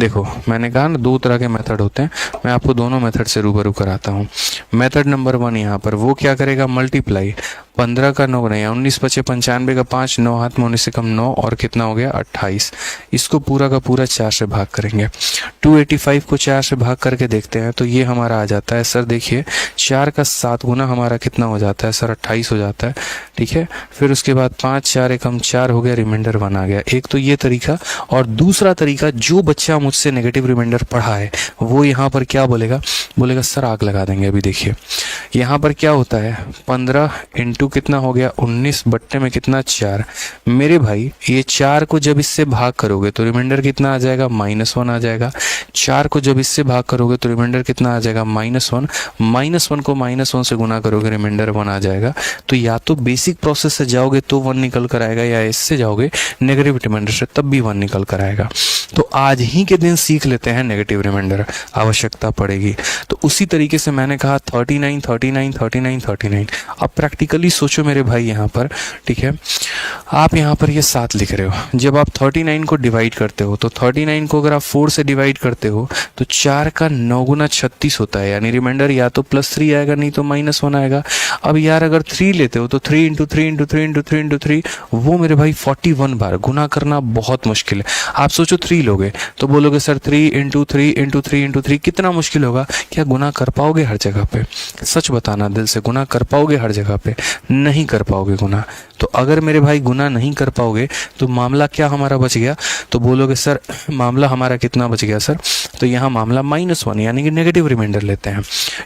देखो मैंने कहा ना 2 तरह के मेथड होते हैं, मैं आपको दोनों मेथड से रूबरू कराता हूँ। मेथड नंबर 1 यहाँ पर वो क्या करेगा, मल्टीप्लाई 15 का 9 नहीं, 19 बचे 95 का 5, 9 हाथ में 19 से कम 9 और कितना हो गया 28, इसको पूरा का पूरा 4 से भाग करेंगे। 285 को 4 से भाग करके देखते हैं तो ये हमारा आ जाता है, सर देखिए 4 का 7 गुना हमारा कितना हो जाता है, सर 28 हो जाता है। ठीक है, फिर उसके बाद 5 4 एकम 4 हो गया, रिमाइंडर 1 आ गया। एक तो ये तरीका, और दूसरा तरीका जो बच्चा मुझसे नेगेटिव रिमाइंडर पढ़ा है वो यहाँ पर क्या बोलेगा, बोलेगा सर आग लगा देंगे। अभी देखिए यहाँ पर क्या होता है, 15 इंटू कितना हो गया 19 बट्टे में कितना 4। मेरे भाई ये 4 को जब इससे भाग करोगे तो रिमाइंडर कितना आ जाएगा, -1 आ जाएगा। 4 को जब इससे भाग करोगे तो रिमाइंडर कितना आ जाएगा, -1। -1 को -1 से गुना करोगे रिमाइंडर 1 आ जाएगा। तो या तो बेसिक प्रोसेस से जाओगे तो 1 निकल कर आएगा, या इससे जाओगे नेगेटिव रिमाइंडर से तब भी 1 निकल कर आएगा। तो आज ही के दिन सीख लेते हैं नेगेटिव रिमाइंडर, आवश्यकता पड़ेगी। तो उसी तरीके से मैंने कहा 39 39 39 39। अब प्रैक्टिकली सोचो मेरे भाई यहाँ पर, ठीक है, आप यहाँ पर ये 7 लिख रहे हो, जब आप 39 को डिवाइड करते हो तो 39 को अगर आप 4 से डिवाइड करते हो तो 4 का 9 गुना 36 होता है, यानी रिमाइंडर या तो +3 आएगा नहीं तो -1 आएगा। अब यार अगर 3 लेते हो तो 3 इंटू 3 इंटू 3 इंटू 3 इंटू 3, वो मेरे भाई 41 बार गुना करना बहुत मुश्किल है। आप सोचो 3 लोगे तो बोलोगे सर 3 इंटू 3 इंटू 3 इंटू 3 कितना मुश्किल होगा, क्या गुना कर पाओगे हर जगह पे? सच बताना दिल से, गुना कर पाओगे हर जगह पे? नहीं कर पाओगे गुना। तो अगर मेरे भाई गुना नहीं कर पाओगे तो मामला क्या हमारा बच गया, तो बोलोगे सर मामला हमारा कितना बच गया सर, तो यहाँ मामला -1 यानी कि नेगेटिव रिमाइंडर लेते हैं।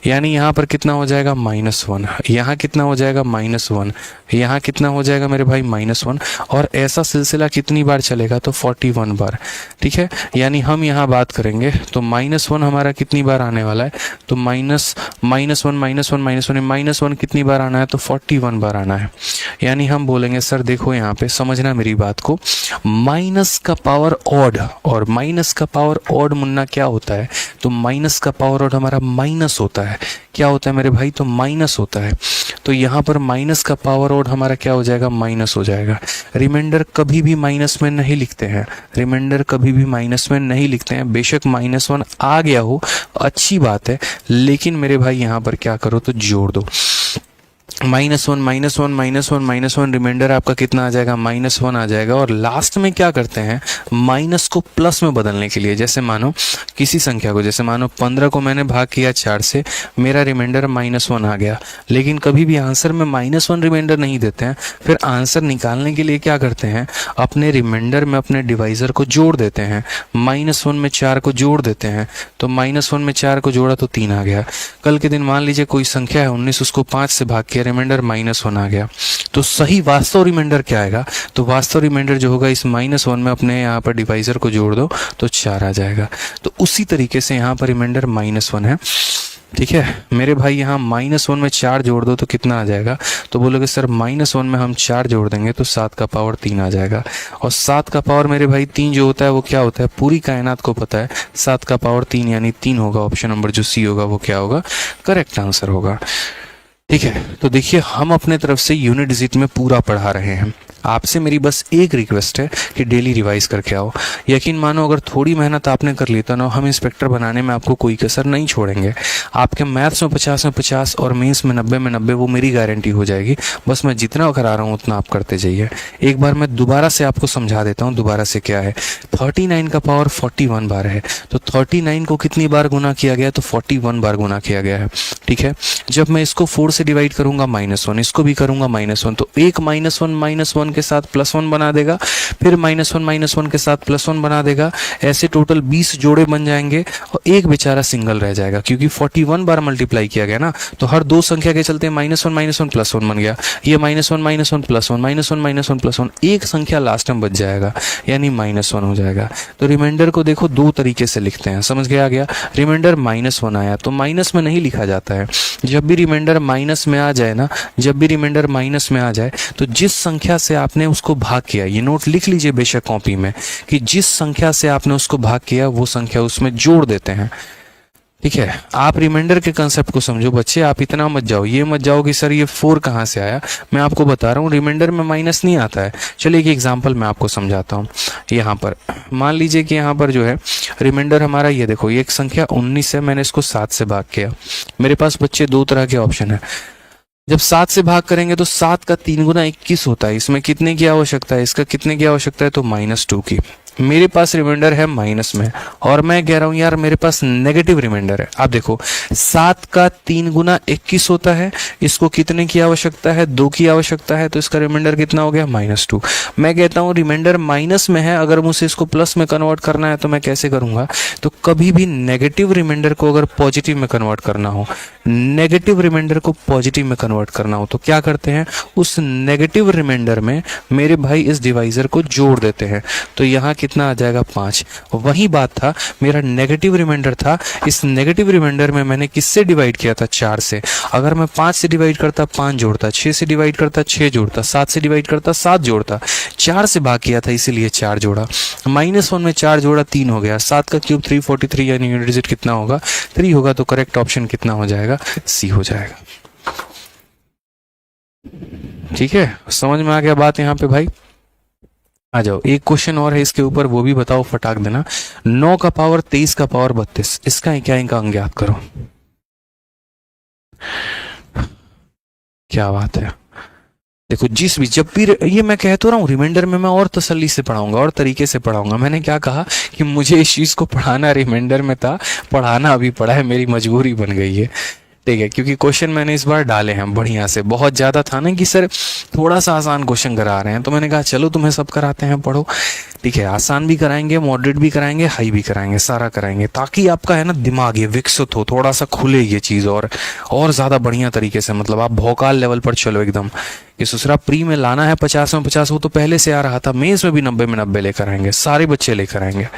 यानी यहाँ पर कितना हो जाएगा -1, यहाँ कितना हो जाएगा -1, यहाँ कितना हो जाएगा मेरे भाई -1, और ऐसा सिलसिला कितनी बार चलेगा, तो 41 बार। ठीक है, यानी हम यहाँ बात करेंगे तो -1 हमारा कितनी बार आने वाला है, तो -1 कितनी बार आना है, तो 41 बार आना है। यानी हम बोलेंगे सर देखो यहाँ पे समझना मेरी बात को, माइनस का पावर ऑड, और माइनस का पावर ऑड मुन्ना क्या होता है, तो माइनस का पावर ऑड हमारा माइनस होता है। क्या होता है मेरे भाई, तो माइनस होता है। तो यहाँ पर माइनस का पावर ऑड हमारा क्या हो जाएगा, माइनस हो जाएगा। रिमाइंडर कभी भी माइनस में नहीं लिखते हैं, रिमाइंडर कभी भी माइनस में नहीं लिखते हैं। बेशक -1 आ गया हो अच्छी बात है, लेकिन मेरे भाई यहाँ पर क्या करो, तो जोड़ दो। -1 रिमाइंडर आपका कितना आ जाएगा, -1 आ जाएगा। और लास्ट में क्या करते हैं, माइनस को प्लस में बदलने के लिए, जैसे मानो किसी संख्या को, जैसे मानो 15 को मैंने भाग किया 4 से, मेरा रिमाइंडर -1 आ गया, लेकिन कभी भी आंसर में -1 रिमाइंडर नहीं देते हैं। फिर आंसर निकालने के लिए क्या करते हैं, अपने रिमाइंडर में अपने डिवाइजर को जोड़ देते हैं। -1 में 4 को जोड़ देते हैं, तो -1 में 4 को जोड़ा तो 3 आ गया। कल के दिन मान लीजिए कोई संख्या है 19, उसको 5 से भाग किया, रिमाइंडर -1 आ गया। तो सही वास्तव रिमाइंडर क्या आएगा, तो वास्तव रिमाइंडर जो होगा इस -1 में अपने यहाँ पर डिवाइजर को जोड़ दो तो 4 आ जाएगा। तो उसी तरीके से यहाँ पर रिमाइंडर -1 है। ठीक है मेरे भाई, यहाँ -1 में 4 जोड़ दो तो कितना आ जाएगा, तो बोलोगे सर -1 में हम 4 जोड़ देंगे तो 7 का पावर 3 आ जाएगा। और 7 का पावर मेरे भाई 3 जो होता है वो क्या होता है, पूरी कायनात को पता है 7 का पावर 3 यानी 3 होगा। ऑप्शन नंबर जो सी होगा वो क्या होगा, करेक्ट आंसर होगा। ठीक है, तो देखिए हम अपने तरफ से यूनिट डिजिट में पूरा पढ़ा रहे हैं। आपसे मेरी बस एक रिक्वेस्ट है कि डेली रिवाइज करके आओ। यकीन मानो अगर थोड़ी मेहनत आपने कर ली तो ना, हम इंस्पेक्टर बनाने में आपको कोई कसर नहीं छोड़ेंगे। आपके मैथ्स में 50 में 50 और मेंस में 90 में 90 वो मेरी गारंटी हो जाएगी। बस मैं जितना करा रहा हूँ उतना आप करते जाइए। एक बार मैं दोबारा से आपको समझा देता हूँ दोबारा से क्या है। 39 का पावर 41 बार है, तो 39 को कितनी बार गुना किया गया, तो 41 बार गुना किया गया है। ठीक है, जब मैं इसको 4 से डिवाइड करूंगा -1, इसको भी करूंगा -1, तो एक -1 के साथ +1 बना देगा, फिर -1 के साथ +1 बना देगा, ऐसे टोटल 20 जोड़े बन जाएंगे और एक बेचारा सिंगल रह जाएगा, क्योंकि 41 बार मल्टीप्लाई किया गया ना, तो हर दो संख्या के चलते -1 +1 बन गया, ये -1 +1 एक संख्या लास्ट में बच जाएगा, यानी -1 हो जाएगा। तो रिमाइंडर को देखो दो तरीके से लिखते हैं, समझ गया? आ गया रिमाइंडर -1 आया तो माइनस में नहीं लिखा जाता है। जब भी रिमाइंडर माइनस में आ जाए ना, जब भी रिमाइंडर माइनस में आ जाए तो जिस संख्या से आपने उसको भाग किया, ये नोट लिख लीजिए बेशक कॉपी में, कि जिस संख्या से आपने उसको भाग किया वो संख्या उसमें जोड़ देते हैं। ठीक है, आप रिमाइंडर के कंसेप्ट को समझो बच्चे, आप इतना मत जाओ, ये मत जाओ कि सर ये 4 कहाँ से आया। मैं आपको बता रहा हूँ रिमाइंडर में माइनस नहीं आता है। चलिए एक एग्जांपल मैं आपको समझाता हूँ। यहाँ पर मान लीजिए कि यहाँ पर जो है रिमाइंडर हमारा, ये देखो ये एक संख्या 19 है, मैंने इसको 7 से भाग किया। मेरे पास बच्चे दो तरह के ऑप्शन है। जब 7 से भाग करेंगे तो 7 का 3 गुना 21 होता है। इसमें कितने की आवश्यकता है? इसका कितने की आवश्यकता है? तो -2 की। मेरे पास रिमाइंडर है माइनस में और मैं कह रहा हूं यार मेरे पास नेगेटिव रिमाइंडर है। आप देखो 7 का 3 गुना 21 होता है, इसको कितने की आवश्यकता है? 2 की आवश्यकता है, तो इसका रिमाइंडर कितना हो गया? -2। मैं कहता हूं रिमाइंडर माइनस में है, अगर मुझे इसको प्लस में कन्वर्ट करना है तो मैं कैसे करूंगा? तो कभी भी नेगेटिव रिमाइंडर को अगर पॉजिटिव में कन्वर्ट करना हो, नेगेटिव रिमाइंडर को पॉजिटिव में कन्वर्ट करना हो तो क्या करते हैं? उस नेगेटिव रिमाइंडर में मेरे भाई इस डिवाइजर को जोड़ देते हैं, तो यहाँ कितना आ जाएगा? 5। वही बात था, मेरा नेगेटिव रिमाइंडर था, इस नेगेटिव रिमाइंडर में मैंने किससे डिवाइड किया था? 4 से। अगर मैं 5 से डिवाइड करता 5 जोड़ता, 6 से डिवाइड करता 6 जोड़ता, 7 से डिवाइड करता 7 जोड़ता, 4 से भाग किया था इसीलिए 4 जोड़ा, -1 में 4 जोड़ा 3 हो गया, 7 का क्यूब 343, यानी यूनिट डिजिट कितना होगा? 3 होगा। तो करेक्ट ऑप्शन कितना हो जाएगा? सी हो जाएगा। ठीक है, समझ में आ गया बात यहाँ पे भाई? आ जाओ, एक क्वेश्चन और है इसके ऊपर, वो भी बताओ फटाक देना। 9 का पावर 23 का पावर 32, इसका क्या इनका अंक ज्ञात करो। क्या बात है, देखो जिस भी जब भी ये मैं कह तो रहा हूँ रिमाइंडर में मैं और तसल्ली से पढ़ाऊंगा और तरीके से पढ़ाऊंगा। मैंने क्या कहा कि मुझे इस चीज को पढ़ाना रिमाइंडर में था, पढ़ाना अभी पड़ा है, मेरी मजबूरी बन गई है। ठीक है, क्योंकि क्वेश्चन मैंने इस बार डाले हैं बढ़िया से। बहुत ज़्यादा था ना कि सर थोड़ा सा आसान क्वेश्चन करा रहे हैं, तो मैंने कहा चलो तुम्हें सब कराते हैं, पढ़ो। ठीक है, आसान भी कराएंगे, मॉडरेट भी कराएंगे, हाई भी कराएंगे, सारा कराएंगे, ताकि आपका है ना दिमाग ये विकसित हो, थोड़ा सा खुले ये चीज़ और ज़्यादा बढ़िया तरीके से, मतलब आप भौकाल लेवल पर चलो एकदम। कि दूसरा प्री में लाना है 50 में 50, वो तो पहले से आ रहा था। मेंस में भी 90 में 90 लेकर आएंगे, सारे बच्चे लेकर आएंगे।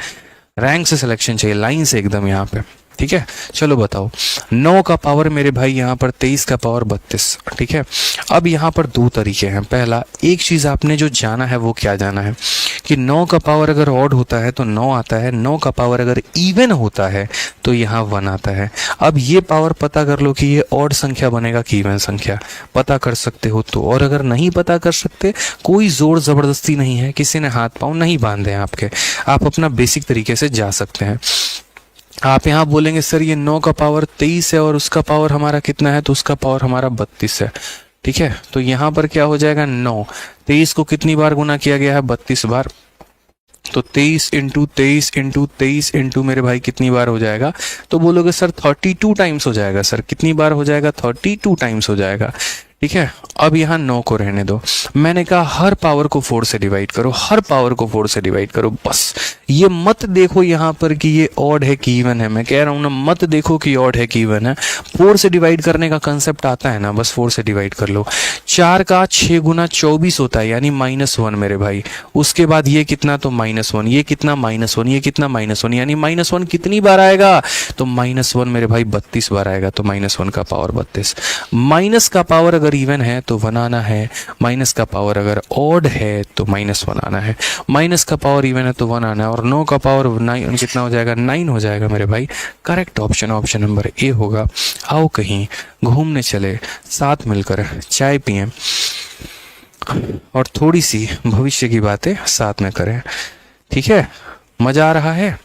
रैंक से सिलेक्शन चाहिए, लाइन से एकदम यहाँ पे। ठीक है, चलो बताओ। 9 का पावर मेरे भाई यहाँ पर 23 का पावर 32। ठीक है, अब यहाँ पर दो तरीके हैं। पहला, एक चीज आपने जो जाना है वो क्या जाना है कि 9 का पावर अगर ऑड होता है तो 9 आता है, 9 का पावर अगर इवन होता है तो यहाँ 1 आता है। अब ये पावर पता कर लो कि ये ऑड संख्या बनेगा कि इवन संख्या, पता कर सकते हो तो। और अगर नहीं पता कर सकते, कोई जोर जबरदस्ती नहीं है, किसी ने हाथ पांव नहीं बांधे हैं आपके, आप अपना बेसिक तरीके से जा सकते हैं। आप यहाँ बोलेंगे सर ये 9 का पावर 23 है और उसका पावर हमारा कितना है? तो उसका पावर हमारा 32 है। ठीक है, तो यहाँ पर क्या हो जाएगा? 9, 23 को कितनी बार गुना किया गया है? 32 बार। तो 23 इंटू 23 इंटू 23 इंटू मेरे भाई कितनी बार हो जाएगा? तो बोलोगे सर 32 टाइम्स हो जाएगा। सर कितनी बार हो जाएगा? 32 टाइम्स हो जाएगा। ठीक है, अब यहाँ 9 को रहने दो। मैंने कहा हर पावर को 4 से डिवाइड करो, हर पावर को 4 से डिवाइड करो। बस ये मत देखो यहाँ पर कि ये ऑड है कि इवन है। मैं कह रहा हूँ ना, मत देखो कि ऑड है कि इवन है। 4 से डिवाइड करने का कंसेप्ट आता है ना, बस 4 से डिवाइड कर लो। 4 का 6 गुना 24 होता है, यानी -1 मेरे भाई। उसके बाद ये कितना? तो -1, ये कितना? -1, ये कितना? -1, यानी -1 कितनी बार आएगा? तो -1 मेरे भाई 32 बार आएगा। तो -1 का पावर 32। माइनस का पावर अगर इवन है तो 1 आना है, माइनस का पावर अगर ऑड है तो -1 आना है। माइनस का पावर इवन है तो 1 आना है। और 9 का पावर 9 कितना हो जाएगा? 9 हो जाएगा मेरे भाई। Correct option option number A होगा। आओ कहीं घूमने चले, साथ मिलकर चाय पिए और थोड़ी सी भविष्य की बातें साथ में करें। ठीक है, मजा आ रहा है?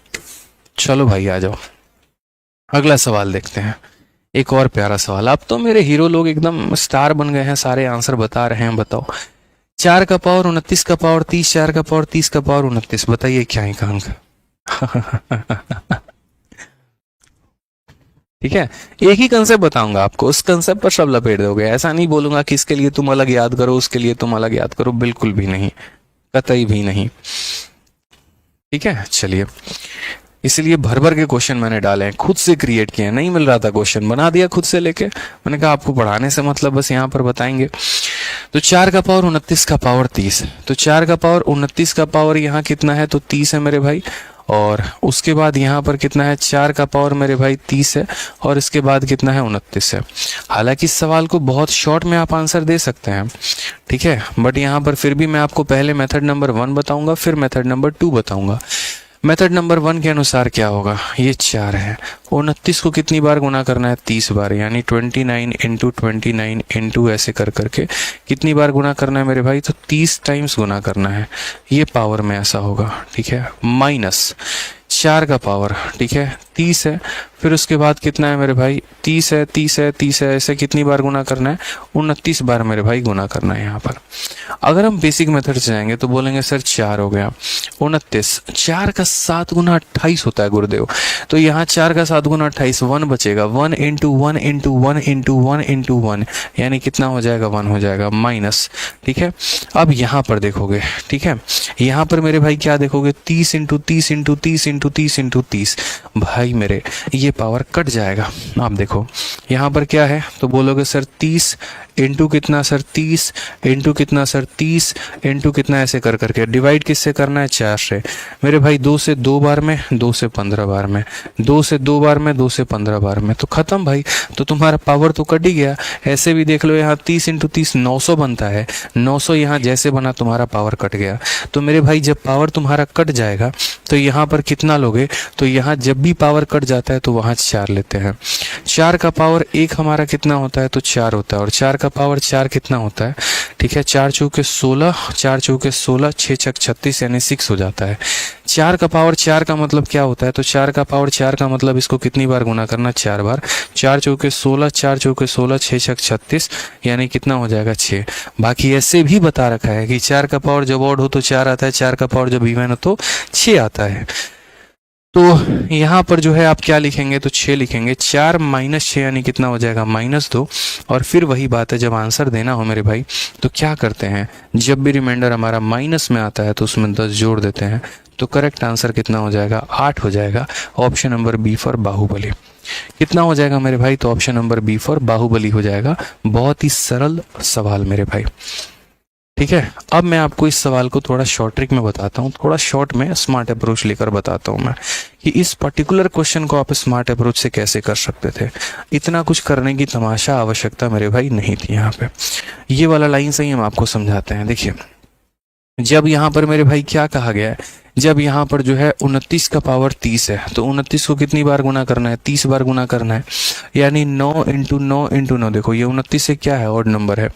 चलो भाई आ जाओ, अगला सवाल देखते हैं। एक और प्यारा सवाल। अब तो मेरे हीरो लोग एकदम स्टार बन गए हैं, सारे आंसर बता रहे हैं। बताओ, 4 का पावर 29 का पावर 30, 4 का पावर 30 का पावर 29, बताइए क्या है का अंक? ठीक है, एक ही कंसेप्ट बताऊंगा आपको, उस कंसेप्ट पर सब लपेट दोगे। ऐसा नहीं बोलूंगा कि इसके लिए तुम अलग याद करो, उसके लिए तुम अलग याद करो, बिल्कुल भी नहीं, कतई भी नहीं। ठीक है, चलिए, इसलिए भर भर के क्वेश्चन मैंने डाले हैं, खुद से क्रिएट किए हैं, नहीं मिल रहा था क्वेश्चन, बना दिया खुद से लेके। मैंने कहा आपको पढ़ाने से मतलब, बस यहाँ पर बताएंगे। तो 4 का पावर 29 का पावर 30, तो 4 का पावर 29 का पावर यहाँ कितना है, तो 30 है मेरे भाई। और उसके बाद यहाँ पर कितना है, 4 का पावर मेरे भाई 30 है, और इसके बाद कितना है, 29 है। हालांकि इस सवाल को बहुत शॉर्ट में आप आंसर दे सकते हैं, ठीक है, बट यहाँ पर फिर भी मैं आपको पहले मेथड नंबर 1 बताऊंगा, फिर मेथड नंबर 2 बताऊंगा। मेथड नंबर 1 के अनुसार क्या होगा, ये 4 है, 29 को कितनी बार गुना करना है, 30 बार, यानी 29 इंटू 29 इंटू ऐसे कर करके कितनी बार गुना करना है मेरे भाई, तो 30 टाइम्स गुना करना है, ये पावर में ऐसा होगा। ठीक है, माइनस 4 का पावर, ठीक है, 30 है, फिर उसके बाद कितना है मेरे भाई, 30 है, 30 है, 30 है, ऐसे कितनी बार गुना करना है, 29 बार मेरे भाई गुना करना है यहाँ पर। अगर हम बेसिक मेथड से जाएंगे तो बोलेंगे सर 4 हो गया, 29, 4 का 7 गुना 28 होता है गुरुदेव, तो यहाँ 4 का 7 गुना 28, 1 बचेगा, 1 इंटू 1 इंटू 1 इंटू 1 इंटू 1, यानी कितना हो जाएगा, 1 हो जाएगा, माइनस। ठीक है, अब यहाँ पर देखोगे, ठीक है, यहाँ पर मेरे भाई क्या देखोगे, 30 इंटू 30 इंटू 30 इंटू 30 इंटू 30, भाई मेरे ये पावर कट जाएगा। आप देखो यहाँ पर क्या है, तो बोलोगे सर 30 इंटू कितना सर, 30 इंटू कितना सर, 30 इंटू कितना, ऐसे कर करके डिवाइड किससे करना है, 4 से मेरे भाई, 2 से 2 बार में, 2 से 15 बार में, 2 से 2 बार में, 2 से 15 बार में, तो खत्म भाई, तो तुम्हारा पावर तो कट ही गया। ऐसे भी देख लो, यहाँ 30 इंटू 30 900 बनता है, 900 यहाँ जैसे बना तुम्हारा पावर कट गया। तो मेरे भाई जब पावर तुम्हारा कट जाएगा तो यहाँ पर कितना लोगे, तो यहाँ जब भी पावर कट जाता है तो वहाँ 4 लेते हैं। 4 का पावर 1 हमारा कितना होता है, तो 4 होता है, और 4 का पावर 4 कितना होता है, ठीक है, 4 चौके 16, 4 चौके 16, 6 छक 36, यानी 6 हो जाता है। 4 का पावर 4 का मतलब क्या होता है, तो 4 का पावर 4 का मतलब इसको कितनी बार गुना करना, 4 बार, 4 चौके 16, 4 चौके 16, 6 छक 36, यानी कितना हो जाएगा, 6। बाकी ऐसे भी बता रखा है कि 4 का पावर जब ऑड हो तो 4 आता है, 4 का पावर जब इवन हो तो 6 आता है। तो यहाँ पर जो है आप क्या लिखेंगे, तो 6 लिखेंगे, 4 माइनस 6 यानी कितना हो जाएगा, -2। और फिर वही बात है, जब आंसर देना हो मेरे भाई तो क्या करते हैं, जब भी रिमाइंडर हमारा माइनस में आता है तो उसमें 10 जोड़ देते हैं, तो करेक्ट आंसर कितना हो जाएगा, 8 हो जाएगा। Option number B for Baahubali. कितना हो जाएगा मेरे भाई, तो option number B for Baahubali हो जाएगा। बहुत ही सरल सवाल मेरे भाई, ठीक है। अब मैं आपको इस सवाल को थोड़ा शॉर्ट ट्रिक में बताता हूँ, थोड़ा शॉर्ट में स्मार्ट अप्रोच लेकर बताता हूँ मैं कि इस पर्टिकुलर क्वेश्चन को आप स्मार्ट अप्रोच से कैसे कर सकते थे। इतना कुछ करने की तमाशा आवश्यकता मेरे भाई नहीं थी। यहाँ पे ये वाला लाइन से ही हम आपको समझाते हैं। देखिए, जब यहाँ पर मेरे भाई क्या कहा गया है, जब यहाँ पर जो है 29 का पावर 30 है, तो 29 को कितनी बार गुना करना है, 30 बार गुना करना है, यानी 9 इंटू 9 इंटू 9। देखो ये 29 से क्या है, ऑड नंबर है,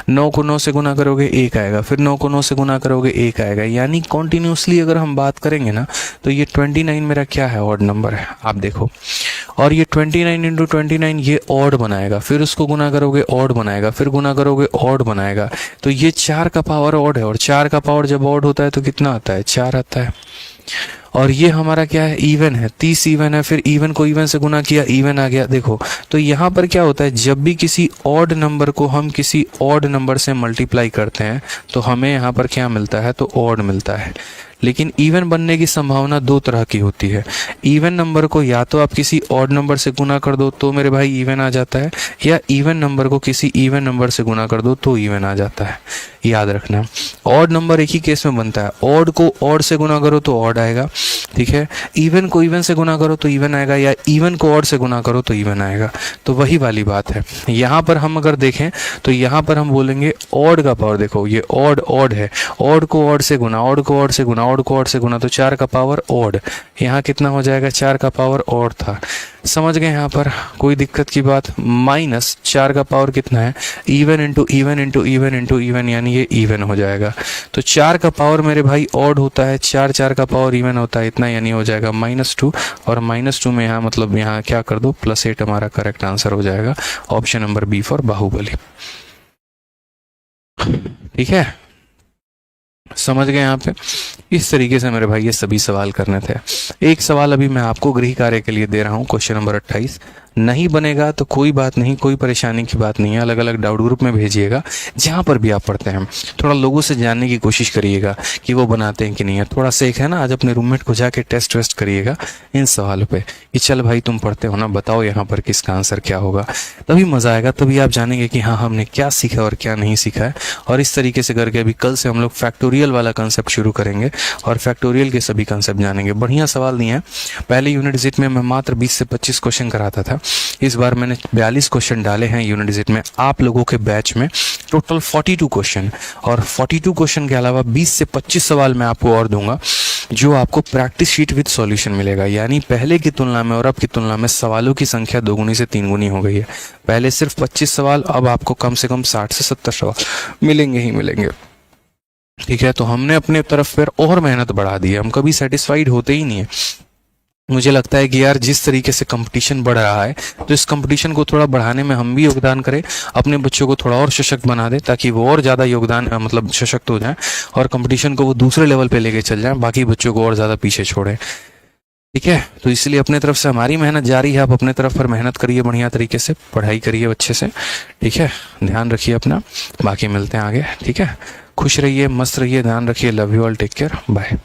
9 को 9 से गुना करोगे 1 आएगा, फिर 9 को 9 से गुना करोगे 1 आएगा, यानी कॉन्टिन्यूसली अगर हम बात करेंगे ना तो ये 29 मेरा क्या है, ऑड नंबर है। आप देखो, और ये 29 इंटू 29 ये ऑड बनाएगा, फिर उसको गुना करोगे ऑड बनाएगा, फिर गुना करोगे ऑड बनाएगा, तो ये 4 का पावर ऑड है, और 4 का पावर जब ऑड होता है तो कितना आता है, 4 आता है। और ये हमारा क्या है, इवन है, 30 इवन है, फिर इवन को इवन से गुना किया, इवन आ गया। देखो तो यहाँ पर क्या होता है, जब भी किसी ऑड नंबर को हम किसी ऑड नंबर से मल्टीप्लाई करते हैं तो हमें यहाँ पर क्या मिलता है, तो ऑड मिलता है। लेकिन इवन बनने की संभावना दो तरह की होती है। इवन नंबर को या तो आप किसी ऑड नंबर से गुना कर दो तो मेरे भाई इवन आ जाता है, या इवन नंबर को किसी इवन नंबर से गुना कर दो तो इवन आ जाता है। याद रखना, ऑड नंबर एक ही केस में बनता है, ऑड को ऑड से गुना करो तो ऑड आएगा, ठीक है, इवन को इवन से गुना करो तो इवन आएगा, या इवन को ऑड से गुना करो तो इवन आएगा। तो वही वाली बात है। यहाँ पर हम अगर देखें तो यहाँ पर हम बोलेंगे ऑड का पावर, देखो ये ऑड है, ऑड को ऑड से गुना, ऑड को ऑड से गुना, ऑड को ऑड से गुना, तो 4 का पावर ऑड, यहाँ कितना हो जाएगा, 4 का पावर ऑड था। समझ गए यहाँ पर, कोई दिक्कत की बात। माइनस 4 का पावर कितना है, even into even into even into even, यानी ये इवन हो जाएगा। तो 4 का पावर मेरे भाई ऑड होता है, 4 का पावर इवन होता है, इतना, यानी हो जाएगा -2। और -2 में यहाँ मतलब यहाँ क्या कर दो, +8 हमारा करेक्ट आंसर हो जाएगा। Option number B for Baahubali. ठीक है, समझ गए यहाँ पे। इस तरीके से मेरे भाई ये सभी सवाल करने थे। एक सवाल अभी मैं आपको गृह कार्य के लिए दे रहा हूँ, क्वेश्चन नंबर 28। नहीं बनेगा तो कोई बात नहीं, कोई परेशानी की बात नहीं है, अलग अलग डाउट ग्रुप में भेजिएगा जहाँ पर भी आप पढ़ते हैं। थोड़ा लोगों से जानने की कोशिश करिएगा कि वो बनाते हैं कि नहीं है। थोड़ा सा एक है ना, आज अपने रूममेट को जाके टेस्ट वेस्ट करिएगा इन सवालों पे कि चल भाई तुम पढ़ते हो ना, बताओ यहाँ पर किसका आंसर क्या होगा। तभी मज़ा आएगा, तभी आप जानेंगे कि हाँ हमने क्या सीखा और क्या नहीं सीखा है। और इस तरीके से करके अभी कल से हम लोग फैक्टोरियल वाला कंसेप्ट शुरू करेंगे और फैक्टोरियल के सभी कंसेप्ट जानेंगे। बढ़िया सवाल दिए हैं। पहले यूनिट विजिट में मैं मात्र 20 से 25 क्वेश्चन कराता था, इस बार मैंने 42 क्वेश्चन डाले हैं यूनिट विजिट में। आप लोगों के बैच में टोटल 42 क्वेश्चन, और 42 क्वेश्चन के अलावा 20 से 25 सवाल मैं आपको और दूंगा, जो आपको प्रैक्टिस शीट विद सॉल्यूशन मिलेगा। यानी पहले की तुलना में और अब की तुलना में सवालों की संख्या 2 गुनी से 3 गुनी हो गई है। पहले सिर्फ 25 सवाल, अब आपको कम से कम 60 से 70 सवाल मिलेंगे ही मिलेंगे। ठीक है, तो हमने अपने तरफ फिर और मेहनत बढ़ा दी है। हम कभी सेटिस्फाइड होते ही नहीं है। मुझे लगता है कि यार जिस तरीके से कंपटीशन बढ़ रहा है, तो इस कंपटीशन को थोड़ा बढ़ाने में हम भी योगदान करें, अपने बच्चों को थोड़ा और सशक्त बना दें, ताकि वो और ज़्यादा योगदान मतलब सशक्त हो जाएं और कंपटीशन को वो दूसरे लेवल पे लेके चल जाएं, बाकी बच्चों को और ज़्यादा पीछे छोड़ें। ठीक है, तो इसलिए अपने तरफ से हमारी मेहनत जारी है। आप अपने तरफ पर मेहनत करिए, बढ़िया तरीके से पढ़ाई करिए अच्छे से। ठीक है, ध्यान रखिए अपना, बाकी मिलते हैं आगे। ठीक है, खुश रहिए, मस्त रहिए, ध्यान रखिए। Love you all, take care, bye.